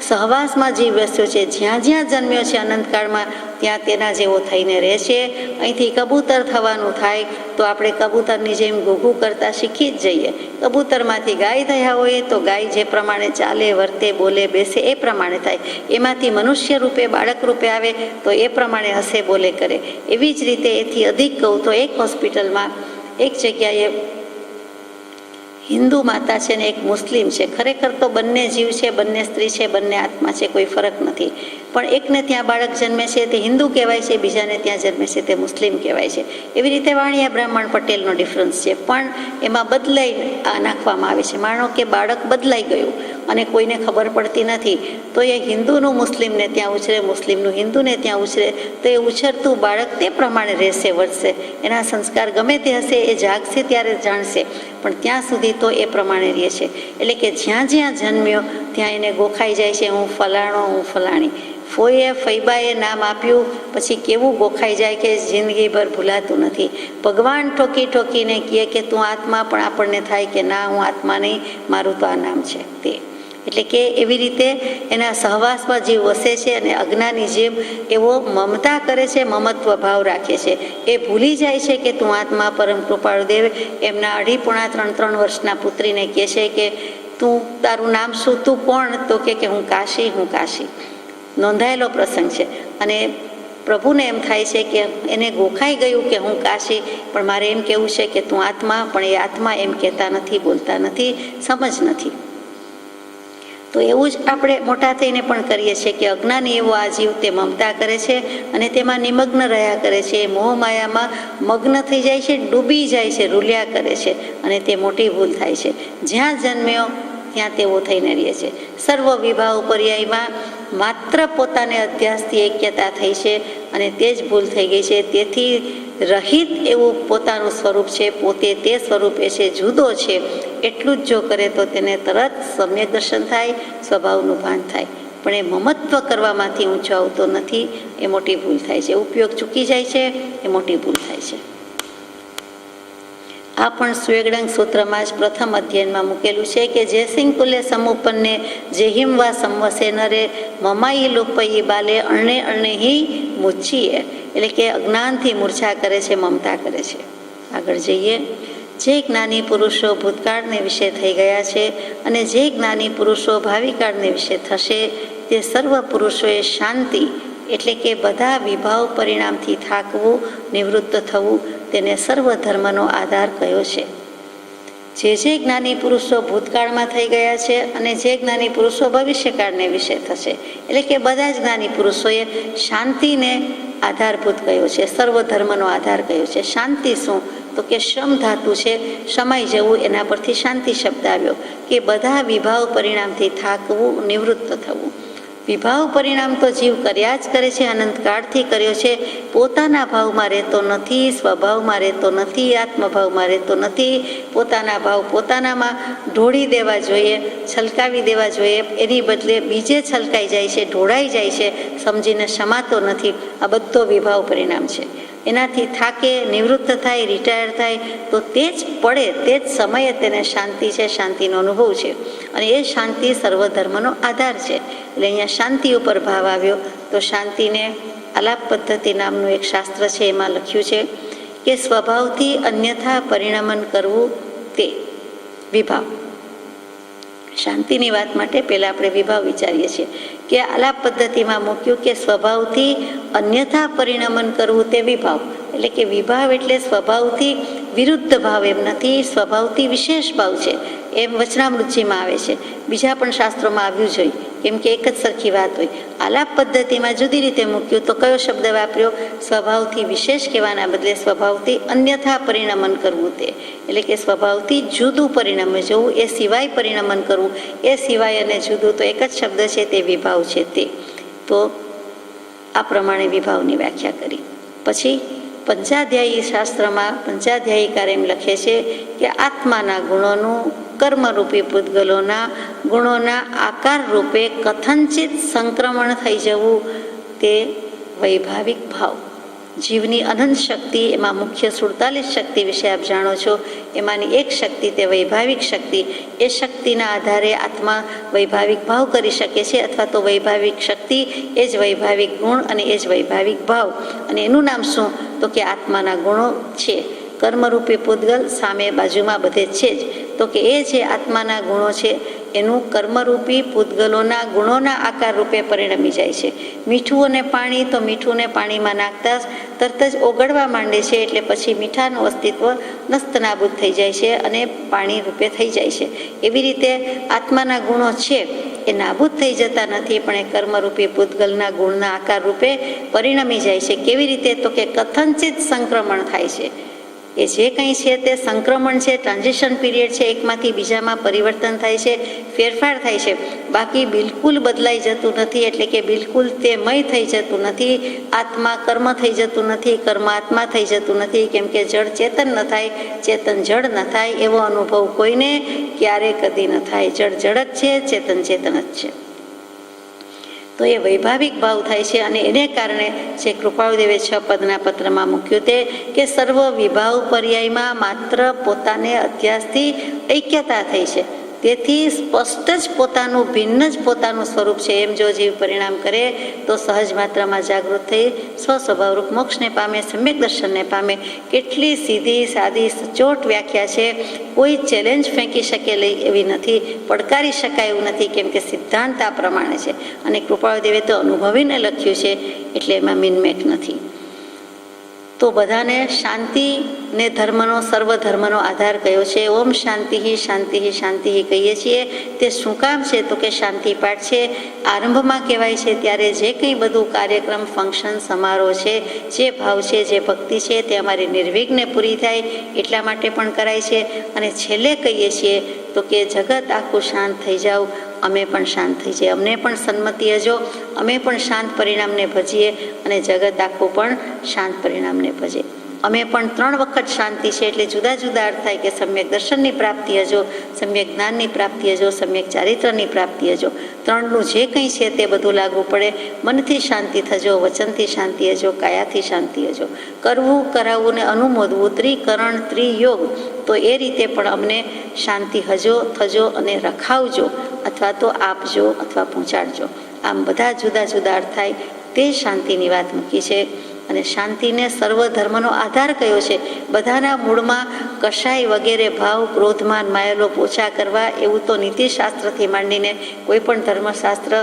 સહવાસમાં જીવ વસ્યો છે, જ્યાં જ્યાં જન્મ્યો છે અનંતકાળમાં, ત્યાં તેના જેવો થઈને રહે છે. અહીંથી કબૂતર થવાનું થાય તો આપણે કબૂતરની જેમ ઘૂઘું કરતા શીખી જ જઈએ. કબૂતરમાંથી ગાય થયા હોય તો ગાય જે પ્રમાણે ચાલે, વર્તે, બોલે, બેસે એ પ્રમાણે થાય. એમાંથી મનુષ્ય રૂપે, બાળક રૂપે આવે તો એ પ્રમાણે હસે, બોલે, કરે. એવી જ રીતે એથી અધિક કહું તો એક હોસ્પિટલમાં એક જગ્યાએ હિન્દુ માતા છે ને એક મુસ્લિમ છે. ખરેખર તો બંને જીવ છે, બંને સ્ત્રી છે, બંને આત્મા છે, કોઈ ફરક નથી. પણ એકને ત્યાં બાળક જન્મે છે તે હિન્દુ કહેવાય છે, બીજાને ત્યાં જન્મે છે તે મુસ્લિમ કહેવાય છે. એવી રીતે વાણિયા બ્રાહ્મણ પટેલનો ડિફરન્સ છે, પણ એમાં બદલાઈ નાખવામાં આવે છે. માનો કે બાળક બદલાઈ ગયું અને કોઈને ખબર પડતી નથી, તો એ હિન્દુનું મુસ્લિમને ત્યાં ઉછરે, મુસ્લિમનું હિન્દુને ત્યાં ઉછરે, તો એ ઉછરતું બાળક તે પ્રમાણે રહેશે, વધશે. એના સંસ્કાર ગમે તે હશે, એ જાગશે ત્યારે જાણશે, પણ ત્યાં સુધી તો એ પ્રમાણે રહે છે. એટલે કે જ્યાં જ્યાં જન્મ્યો ત્યાં એને ગોખાઈ જાય છે, હું ફલાણો, હું ફલાણી. ફોઈએ ફૈબાએ નામ આપ્યું પછી કેવું ગોખાઈ જાય કે જિંદગીભર ભૂલાતું નથી. ભગવાન ઠોકી ઠોકીને કહે કે તું આત્મા, પણ આપણને થાય કે ના, હું આત્મા નહીં, મારું તો આ નામ છે તે. એટલે કે એવી રીતે એના સહવાસમાં જીવ વસે છે અને અજ્ઞાની જેમ એવો મમતા કરે છે, મમત્વ ભાવ રાખે છે. એ ભૂલી જાય છે કે તું આત્મા. પરમ કૃપાળુ દેવ એમના 2.5, 3 વર્ષના પુત્રીને કહે છે કે તું, તારું નામ શું, તું કોણ? તો કે હું કાશી, હું કાશી. નોંધાયેલો પ્રસંગ છે. અને પ્રભુને એમ થાય છે કે એને ગોખાઈ ગયું કે હું કાશી, પણ મારે એમ કહેવું છે કે તું આત્મા. પણ એ આત્મા એમ કહેતા નથી, બોલતા નથી, સમજ નથી. તો એવું જ આપણે મોટા થઈને પણ કરીએ છીએ કે અજ્ઞાની એવો આ જીવ તે મમતા કરે છે અને તેમાં નિમગ્ન રહ્યા કરે છે. મોહ માયામાં મગ્ન થઈ જાય છે, ડૂબી જાય છે, રૂલ્યા કરે છે અને તે મોટી ભૂલ થાય છે. જ્યાં જન્મ્યો ત્યાં તેવો થઈને રહે છે. સર્વ વિભાવ પર્યાયમાં માત્ર પોતાને અધ્યાસથી એક્યતા થઈ છે અને તે જ ભૂલ થઈ ગઈ છે. તેથી રહિત એવું પોતાનું સ્વરૂપ છે, પોતે તે સ્વરૂપે છે, જુદો છે. એટલું જ જો કરે તો તેને તરત સમ્યક દર્શન થાય, સ્વભાવનું ભાન થાય. પણ એ મમત્વ કરવામાંથી ઊંચો આવતો નથી, એ મોટી ભૂલ થાય છે. ઉપયોગ ચૂકી જાય છે, એ મોટી ભૂલ થાય છે. આ પણ સ્વેગડંગ સૂત્રમાં જ પ્રથમ અધ્યયનમાં મૂકેલું છે કે જે સિંહકુલે સમુપન્ને જે હિમવા સંવસે નરે મમાઈ લુપઈ બાલે અણે અણે હિ મૂચીએ. એટલે કે અજ્ઞાનથી મૂર્છા કરે છે, મમતા કરે છે. આગળ જઈએ. જે જ્ઞાની પુરુષો ભૂતકાળને વિશે થઈ ગયા છે અને જે જ્ઞાની પુરુષો ભાવિકાળને વિશે થશે, તે સર્વ પુરુષોએ શાંતિ, એટલે કે બધા વિભાવ પરિણામથી થાકવું, નિવૃત્ત થવું, તેને સર્વ ધર્મનો આધાર કયો છે. જે જ્ઞાની પુરુષો ભૂતકાળમાં થઈ ગયા છે અને જે જ્ઞાની પુરુષો ભવિષ્યકાળને વિશે થશે, એટલે કે બધા જ જ્ઞાની પુરુષોએ શાંતિને આધારભૂત કયો છે, સર્વ ધર્મનો આધાર કયો છે. શાંતિ શું? તો કે શ્રમ ધાતુ છે, સમાઈ જવું, એના પરથી શાંતિ શબ્દ આવ્યો. કે બધા વિભાવ પરિણામથી થાકવું, નિવૃત્ત થવું. વિભાવ પરિણામ તો જીવ કર્યા જ કરે છે, અનંતકાળથી કર્યો છે. પોતાના ભાવમાં રહેતો નથી, સ્વભાવમાં રહેતો નથી, આત્મભાવમાં રહેતો નથી. પોતાના ભાવ પોતાનામાં ઢોળી દેવા જોઈએ, છલકાવી દેવા જોઈએ, એની બદલે બીજે છલકાઈ જાય છે, ઢોળાઈ જાય છે, સમજીને સમાતો નથી. આ બધો વિભાવ પરિણામ છે. એનાથી થાકે, નિવૃત્ત થાય, રિટાયર થાય તો તે જ પડે, તે જ સમયે તેને શાંતિ છે, શાંતિનો અનુભવ છે. અને એ શાંતિ સર્વધર્મનો આધાર છે. એટલે અહીંયા શાંતિ ઉપર ભાવ આવ્યો. તો શાંતિને આલાપ પદ્ધતિ નામનું એક શાસ્ત્ર છે, એમાં લખ્યું છે કે સ્વભાવથી અન્યથા પરિણમન કરવું તે વિભાવ. શાંતિની વાત માટે પહેલાં આપણે વિભાવ વિચારીએ છીએ કે આલાપ પદ્ધતિમાં મૂક્યું કે સ્વભાવથી અન્યથા પરિણમન કરવું તે વિભાવ. એટલે કે વિભાવ એટલે સ્વભાવથી વિરુદ્ધ ભાવ એમ નથી, સ્વભાવથી વિશેષ ભાવ છે એમ વચનામૃતજીમાં આવે છે. બીજા પણ શાસ્ત્રોમાં આવ્યું જોઈએ, કેમ કે એક જ સરખી વાત હોય. આલાપ પદ્ધતિમાં જુદી રીતે મૂક્યું તો કયો શબ્દ વાપર્યો? સ્વભાવથી વિશેષ કહેવાના બદલે સ્વભાવથી અન્યથા પરિણમન કરવું તે. એટલે કે સ્વભાવથી જુદું પરિણમ જવું, એ સિવાય પરિણમન કરવું, એ સિવાય અને જુદું તો એક જ શબ્દ છે, તે વિભાવ છે તે. તો આ પ્રમાણે વિભાવની વ્યાખ્યા કરી. પછી પંચાધ્યાયી શાસ્ત્રમાં પંચાધ્યાયીકાર એમ લખે છે કે આત્માના ગુણોનું કર્મરૂપી પૂતગલોના ગુણોના આકાર રૂપે કથનચિત સંક્રમણ થઈ જવું તે વૈભાવિક ભાવ. જીવની અનંત શક્તિ, એમાં મુખ્ય 47 શક્તિ વિશે આપ જાણો છો, એમાંની એક શક્તિ તે વૈભાવિક શક્તિ. એ શક્તિના આધારે આત્મા વૈભાવિક ભાવ કરી શકે છે, અથવા તો વૈભાવિક શક્તિ એ જ વૈભાવિક ગુણ અને એ જ વૈભાવિક ભાવ. અને એનું નામ શું? તો કે આત્માના ગુણો છે. કર્મરૂપી પૂતગલ સામે બાજુમાં બધે છે જ, તો કે એ જે આત્માના ગુણો છે એનું કર્મરૂપી પૂતગલોના ગુણોના આકાર રૂપે પરિણમી જાય છે. મીઠું અને પાણી, તો મીઠુંને પાણીમાં નાખતા તરત જ ઓગળવા માંડે છે, એટલે પછી મીઠાનું અસ્તિત્વ નસ્તનાબૂદ થઈ જાય છે અને પાણી રૂપે થઈ જાય છે. એવી રીતે આત્માના ગુણો છે એ નાબૂદ થઈ જતા નથી, પણ એ કર્મરૂપી પૂતગલના ગુણના આકાર રૂપે પરિણમી જાય છે. કેવી રીતે? તો કે કથનચિત સંક્રમણ થાય છે. એ જે કંઈ છે તે સંક્રમણ છે, ટ્રાન્ઝિશન પીરિયડ છે, એકમાંથી બીજામાં પરિવર્તન થાય છે, ફેરફાર થાય છે. બાકી બિલકુલ બદલાઈ જતું નથી, એટલે કે બિલકુલ તે મય થઈ જતું નથી. આત્મા કર્મ થઈ જતું નથી, કર્મ આત્મા થઈ જતું નથી, કેમ કે જળ ચેતન ન થાય, ચેતન જળ ન થાય એવો અનુભવ કોઈને ક્યારે કદી ન થાય. જળ જળ જ છે, ચેતન ચેતન જ છે. તો એ વૈભાવિક ભાવ થાય છે. અને એને કારણે જે કૃપાળુદેવે 6 પદના પત્રમાં મૂક્યું તે કે સર્વ વિભાવ પર્યાયમાં માત્ર પોતાને અધ્યાસથી ઐક્યતા થઈ છે. તેથી સ્પષ્ટ જ પોતાનું ભિન્ન જ પોતાનું સ્વરૂપ છે એમ જો જીવ પરિણામ કરે તો સહજ માત્રામાં જાગૃત થઈ સ્વસ્વભાવરૂપ મોક્ષને પામે, સમ્યક દર્શનને પામે. કેટલી સીધી સાદી સચોટ વ્યાખ્યા છે, કોઈ ચેલેન્જ ફેંકી શકે એવી નથી, પડકારી શકાય એવું નથી, કેમ કે સિદ્ધાંત આ પ્રમાણે છે. અને કૃપાળુદેવે તો અનુભવીને લખ્યું છે, એટલે એમાં મિનમેક નથી. તો બધાને શાંતિ ને ધર્મનો, સર્વ ધર્મનો આધાર કયો છે? ઓમ શાંતિ શાંતિ શાંતિ કહીએ છીએ તે શું કામ છે? તો કે શાંતિ પાઠ છે. આરંભમાં કહેવાય છે ત્યારે જે કંઈ બધું કાર્યક્રમ, ફંક્શન, સમારોહ છે, જે ભાવ છે, જે ભક્તિ છે તે અમારી નિર્વિઘ્ને પૂરી થાય એટલા માટે પણ કરાય છે. અને છેલ્લે કહીએ છીએ તો કે જગત આખું શાંત થઈ જાવ, અમે પણ શાંત થઈ જઈએ, અમને પણ સન્મતિ હજો, અમે પણ શાંત પરિણામને ભજીએ અને જગત આખું પણ શાંત પરિણામને ભજે. અમે પણ 3 વખત શાંતિ છે, એટલે જુદા જુદા અર્થ થાય કે સમ્યક દર્શનની પ્રાપ્તિ હજો, સમ્યક જ્ઞાનની પ્રાપ્તિ હજો, સમ્યક ચારિત્રની પ્રાપ્તિ હજો. 3નું જે કંઈ છે તે બધું લાગુ પડે. મનથી શાંતિ થજો, વચનથી શાંતિ હજો, કાયાથી શાંતિ હજો. કરવું, કરાવવું ને અનુમોદવું, ત્રિકરણ, ત્રિયોગ. તો એ રીતે પણ અમને શાંતિ હજો, થજો અને રખાવજો, અથવા તો આપજો અથવા પહોંચાડજો. આમ બધા જુદા જુદા અર્થ થાય તે શાંતિની વાત મૂકી છે. અને શાંતિને સર્વ ધર્મનો આધાર કયો છે? બધાના મૂળમાં કશાય વગેરે ભાવ, ક્રોધમાન, માયેલો ઓછા કરવા, એવું તો નીતિશાસ્ત્રથી માંડીને કોઈ પણ ધર્મશાસ્ત્ર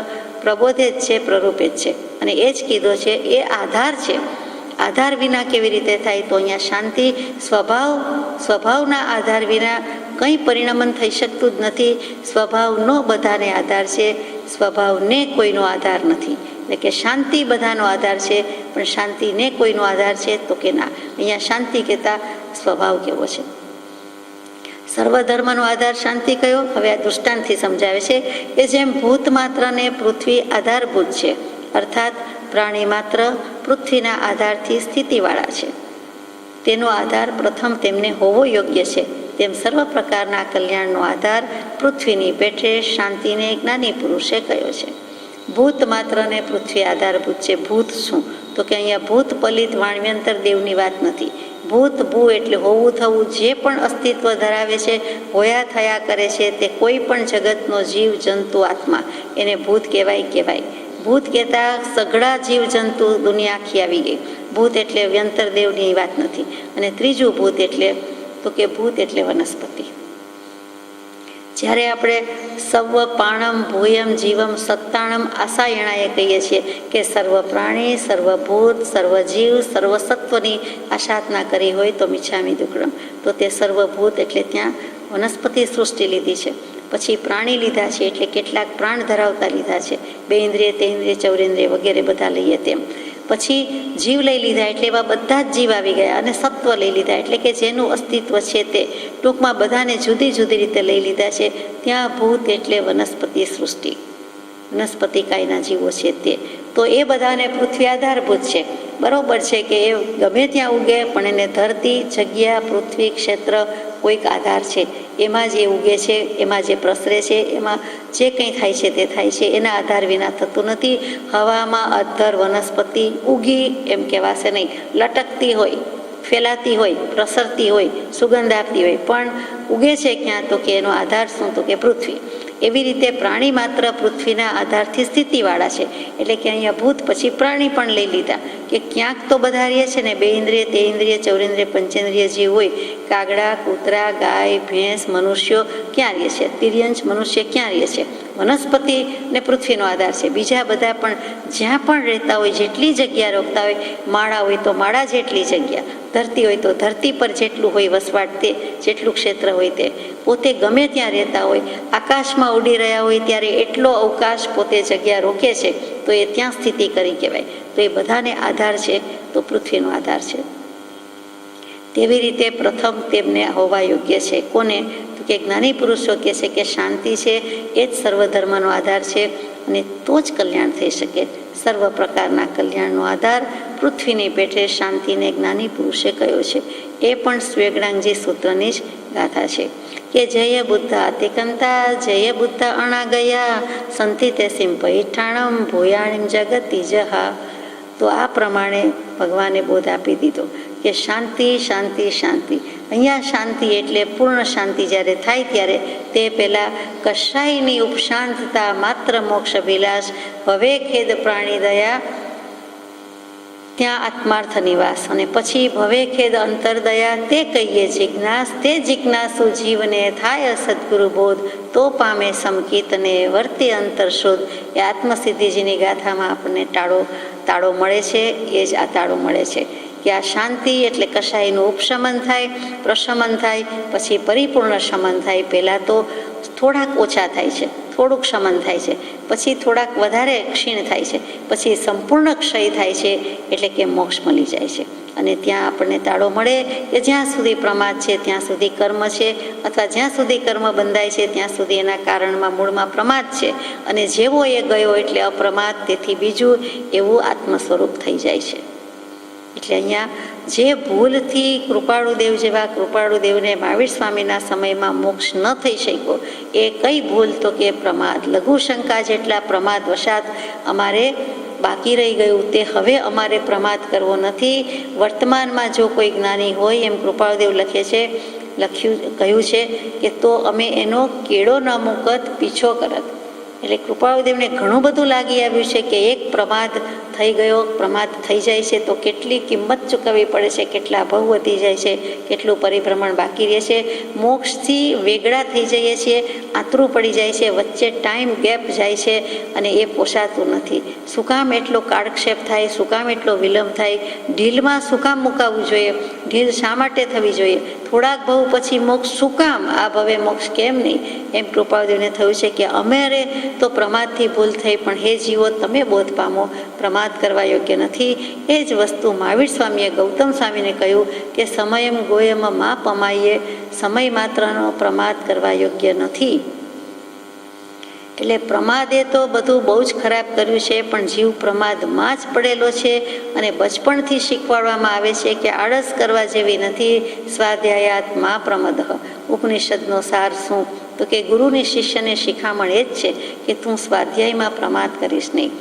પ્રબોધે જ છે, પ્રરૂપે જ છે. અને એ જ કીધો છે, એ આધાર છે. આધાર વિના કેવી રીતે થાય? તો અહીંયા શાંતિ સ્વભાવના આધાર વિના કંઈ પરિણમન થઈ શકતું જ નથી. સ્વભાવનો બધાને આધાર છે, સ્વભાવને કોઈનો આધાર નથી. એટલે કે શાંતિ બધાનો આધાર છે, પણ શાંતિને કોઈનો આધાર છે? તો કે ના. અહીંયા શાંતિ કહેતા સ્વભાવ કેવો છે? સર્વધર્મનો આધાર શાંતિ કયો? હવે આ દૃષ્ટાંતથી સમજાવે છે કે જેમ ભૂત માત્રને પૃથ્વી આધારભૂત છે, અર્થાત પ્રાણી માત્ર પૃથ્વીના આધારથી સ્થિતિવાળા છે, તેનો આધાર પ્રથમ તેમને હોવો યોગ્ય છે, તેમ સર્વ પ્રકારના કલ્યાણનો આધાર પૃથ્વીની પેઠે શાંતિને જ્ઞાની પુરુષે કયો છે. ભૂત માત્રને પૃથ્વી આધારભૂત છે. ભૂત શું? તો કે અહીંયા ભૂત પલિત વાણવ્યંતર દેવની વાત નથી. ભૂત ભૂ એટલે હોવું, થવું, જે પણ અસ્તિત્વ ધરાવે છે, હોયા થયા કરે છે, તે કોઈ પણ જગતનો જીવ, જંતુ, આત્મા, એને ભૂત કહેવાય. ભૂત કહેતા સઘળા જીવ જંતુ દુનિયા આખી આવી ગઈ. ભૂત એટલે વ્યંતર દેવની વાત નથી. અને ત્રીજું ભૂત એટલે તો કે ભૂત એટલે વનસ્પતિ. જ્યારે આપણે સર્વ પાણમ ભૂયમ જીવમ સત્તાણમ આસાયણાએ કહીએ છીએ કે સર્વ પ્રાણી સર્વભૂત સર્વજીવ સર્વસત્વની આસાધના કરી હોય તો મિચ્છામિ દુક્કડમ, તો તે સર્વભૂત એટલે ત્યાં વનસ્પતિ સૃષ્ટિ લીધી છે, પછી પ્રાણી લીધા છે એટલે કેટલાક પ્રાણ ધરાવતા લીધા છે, 2 ઇન્દ્રિય 3 ઇન્દ્રિય 4 ઇન્દ્રિય વગેરે બધા લઈએ તેમ, પછી જીવ લઈ લીધા એટલે એવા બધા જ જીવ આવી ગયા, અને સત્વ લઈ લીધા એટલે કે જેનું અસ્તિત્વ છે તે, ટૂંકમાં બધાને જુદી જુદી રીતે લઈ લીધા છે. ત્યાં ભૂત એટલે વનસ્પતિ સૃષ્ટિ, વનસ્પતિ કાયના જીવો છે તે, તો એ બધાને પૃથ્વી આધારભૂત છે. બરોબર છે કે એ ગમે ત્યાં ઉગે પણ એને ધરતી જગ્યા પૃથ્વી ક્ષેત્ર કોઈક આધાર છે, એમાં જે ઉગે છે એમાં જે પ્રસરે છે એમાં જે કંઈ થાય છે તે થાય છે, એના આધાર વિના થતું નથી. હવામાં અધર વનસ્પતિ ઉગી એમ કહેવાશે નહીં, લટકતી હોય ફેલાતી હોય પ્રસરતી હોય સુગંધ આપતી હોય, પણ ઉગે છે ક્યાં તો કે એનો આધાર શું તો કે પૃથ્વી. એવી રીતે પ્રાણી માત્ર પૃથ્વીના આધારથી સ્થિતિવાળા છે, એટલે કે અહીંયા ભૂત પછી પ્રાણી પણ લઈ લીધા કે ક્યાંક તો બધા રહે છે ને, 2 ઇન્દ્રિય 3 ઇન્દ્રિય 4 ઇન્દ્રિય પંચેન્દ્રિય જીવ હોય, કાગડા કૂતરા ગાય ભેંસ મનુષ્યો ક્યાં રહે છે, તિર્યંશ મનુષ્ય ક્યાં રહે છે, વનસ્પતિ ને પૃથ્વીનો આધાર છે. બીજા બધા પણ જ્યાં પણ રહેતા હોય જેટલી જગ્યા રોકતા હોય, માળા હોય તો માળા જેટલી જગ્યા, ધરતી હોય તો ધરતી પર જેટલું હોય વસવાટ તે જેટલું ક્ષેત્ર હોય તે, પોતે ગમે ત્યાં રહેતા હોય, આકાશમાં ઉડી રહ્યા હોય ત્યારે એટલો અવકાશ પોતે જગ્યા રોકે છે તો એ ત્યાં સ્થિતિ કરી કહેવાય. તો એ બધાને આધાર છે તો પૃથ્વીનો આધાર છે. તેવી રીતે પ્રથમ તેમને હોવા યોગ્ય છે. કોને તો કે જ્ઞાની પુરુષો કહે છે કે શાંતિ છે એ જ સર્વધર્મનો આધાર છે, અને તો જ કલ્યાણ થઈ શકે. સર્વ પ્રકારના કલ્યાણનો આધાર પૃથ્વીની પેઠે શાંતિને જ્ઞાની પુરુષે કહ્યો છે. એ પણ સ્વેગડાંગજી સૂત્રની જ ગાથા છે કે જય બુદ્ધ અતિકંતા જય બુદ્ધ અણા ગયા સંતિ તે સિંપૈઠાણમ ભૂયાણીમ જગતિ જહા. તો આ પ્રમાણે ભગવાને બોધ આપી દીધો કે શાંતિ શાંતિ શાંતિ. અહીંયા શાંતિ એટલે પૂર્ણ શાંતિ જ્યારે થાય ત્યારે તે પહેલાં કશાયની ઉપશાંતતા માત્ર મોક્ષ વિલાસ હવે ખેદ પ્રાણી દયા ત્યાં આત્માર્થ નિવાસ, અને પછી ભવે ખેદ અંતરદયા તે કહીએ જિજ્ઞાસ, તે જિજ્ઞાસુ જીવને થાય સદગુરુ બોધ તો પામે સમકીતને વર્તે અંતર શોધ. એ આત્મસિદ્ધિજીની ગાથામાં આપણને તાળો મળે છે, એ જ આ તાળો મળે છે કે આ શાંતિ એટલે કશાયનું ઉપશમન થાય પ્રશમન થાય, પછી પરિપૂર્ણ શમન થાય. પહેલાં તો થોડાક ઓછા થાય છે, થોડુંક શમન થાય છે, પછી થોડાક વધારે ક્ષીણ થાય છે, પછી સંપૂર્ણ ક્ષય થાય છે એટલે કે મોક્ષ મળી જાય છે. અને ત્યાં આપણને તાળો મળે કે જ્યાં સુધી પ્રમાદ છે ત્યાં સુધી કર્મ છે, અથવા જ્યાં સુધી કર્મ બંધાય છે ત્યાં સુધી એના કારણમાં મૂળમાં પ્રમાદ છે, અને જેવો એ ગયો એટલે અપ્રમાદ, તેથી બીજું એવું આત્મ સ્વરૂપ થઈ જાય છે. એટલે અહીંયા જે ભૂલથી કૃપાળુદેવ જેવા કૃપાળુદેવને મહાવીર સ્વામીના સમયમાં મોક્ષ ન થઈ શક્યો, એ કઈ ભૂલ તો કે પ્રમાદ, લઘુશંકા જેટલા પ્રમાદ વશાત અમારે બાકી રહી ગયું. તે હવે અમારે પ્રમાદ કરવો નથી. વર્તમાનમાં જો કોઈ જ્ઞાની હોય, એમ કૃપાળુદેવ કહ્યું છે કે તો અમે એનો કેળો ન મૂકત પીછો કરત. એટલે કૃપાળુદેવને ઘણું બધું લાગી આવ્યું છે કે એક પ્રમાદ થઈ ગયો, પ્રમાદ થઈ જાય છે તો કેટલી કિંમત ચૂકવવી પડે છે, કેટલા ભાવ વધી જાય છે, કેટલું પરિભ્રમણ બાકી રહે છે, મોક્ષથી વેગળા થઈ જઈએ છીએ, આતરું પડી જાય છે, વચ્ચે ટાઈમ ગેપ જાય છે, અને એ પોસાતું નથી. શું કામ એટલો કાળક્ષેપ થાય, શું કામ એટલો વિલંબ થાય, ઢીલમાં શું કામ મુકાવવું જોઈએ, ઢીલ શા માટે થવી જોઈએ, થોડાક ભાવ પછી મોક્ષ શું કામ, આ ભવે મોક્ષ કેમ નહીં. એમ કૃપાળુદેવને થયું છે કે અમારે તો પ્રમાદથી ભૂલ થઈ, પણ હે જીવો તમે બોધ પામો, પ્રમાદ કરવા યોગ્ય નથી. એ જ વસ્તુ મહાવીર સ્વામીએ ગૌતમ સ્વામીને કહ્યું કે સમયમ ગોયમ માં પમાઈએ, સમય માત્રનો પ્રમાદ કરવા યોગ્ય નથી. એટલે પ્રમાદે તો બધું બહુ જ ખરાબ કર્યું છે, પણ જીવ પ્રમાદમાં જ પડેલો છે. અને બચપણથી શીખવાડવામાં આવે છે કે આળસ કરવા જેવી નથી. સ્વાધ્યાયાત માં પ્રમદ. ઉપનિષદનો સાર શું તો કે ગુરુની શિષ્યને શિખામણ એ જ છે કે તું સ્વાધ્યાયમાં પ્રમાદ કરીશ નહીં.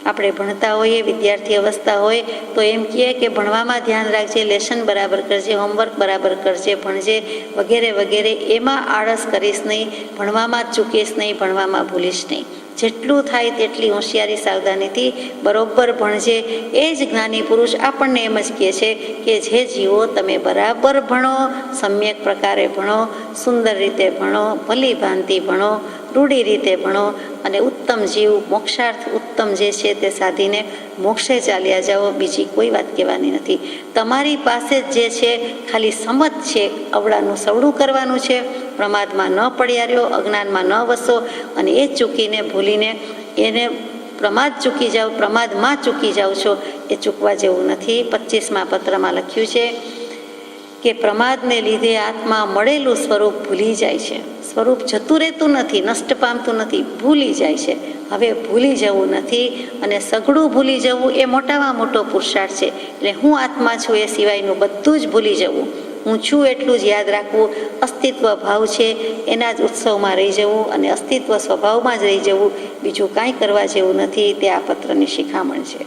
આપણે ભણતા હોઈએ, વિદ્યાર્થી અવસ્થા હોય તો એમ કહીએ કે ભણવામાં ધ્યાન રાખજે, લેસન બરાબર કરજે, હોમવર્ક બરાબર કરજે, ભણજે વગેરે વગેરે. એમાં આળસ કરીશ નહીં, ભણવામાં જ ચૂકીશ નહીં, ભણવામાં ભૂલીશ નહીં. જેટલું થાય તેટલી હોશિયારી સાવધાનીથી બરોબર ભણજે. એ જ જ્ઞાની પુરુષ આપણને એમ જ કહે છે કે જે જીવો તમે બરાબર ભણો, સમ્યક પ્રકારે ભણો, સુંદર રીતે ભણો, ભલી ભાંતિ ભણો, રૂઢી રીતે ભણો અને ઉત્તમ જીવ, મોક્ષાર્થ ઉત્તમ જે છે તે સાધીને મોક્ષે ચાલ્યા જાઓ. બીજી કોઈ વાત કહેવાની નથી. તમારી પાસે જે છે ખાલી સમજ છે, અવળાનું સવળું કરવાનું છે. પ્રમાદમાં ન પડ્યા રહ્યો, અજ્ઞાનમાં ન વસો અને એ ચૂકીને ભૂલીને એને પ્રમાદમાં ચૂકી જાઓ છો. એ ચૂકવા જેવું નથી. 25મા પત્રમાં લખ્યું છે કે પ્રમાદને લીધે આત્મા મળેલું સ્વરૂપ ભૂલી જાય છે. સ્વરૂપ જતું રહેતું નથી, નષ્ટ પામતું નથી, ભૂલી જાય છે. હવે ભૂલી જવું નથી અને સઘળું ભૂલી જવું એ મોટામાં મોટો પુરુષાર્થ છે. એટલે હું આત્મા છું એ સિવાયનું બધું જ ભૂલી જવું, હું છું એટલું જ યાદ રાખવું, અસ્તિત્વ ભાવ છે એના જ ઉત્સવમાં રહી જવું અને અસ્તિત્વ સ્વભાવમાં જ રહી જવું, બીજું કાંઈ કરવા જેવું નથી. તે આ પત્રની શિખામણ છે.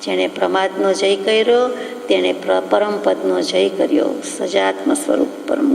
જેણે પ્રમાદનો જય કર્યો તેણે પરમપદનો જય કર્યો. સજાત્મ સ્વરૂપ પરમ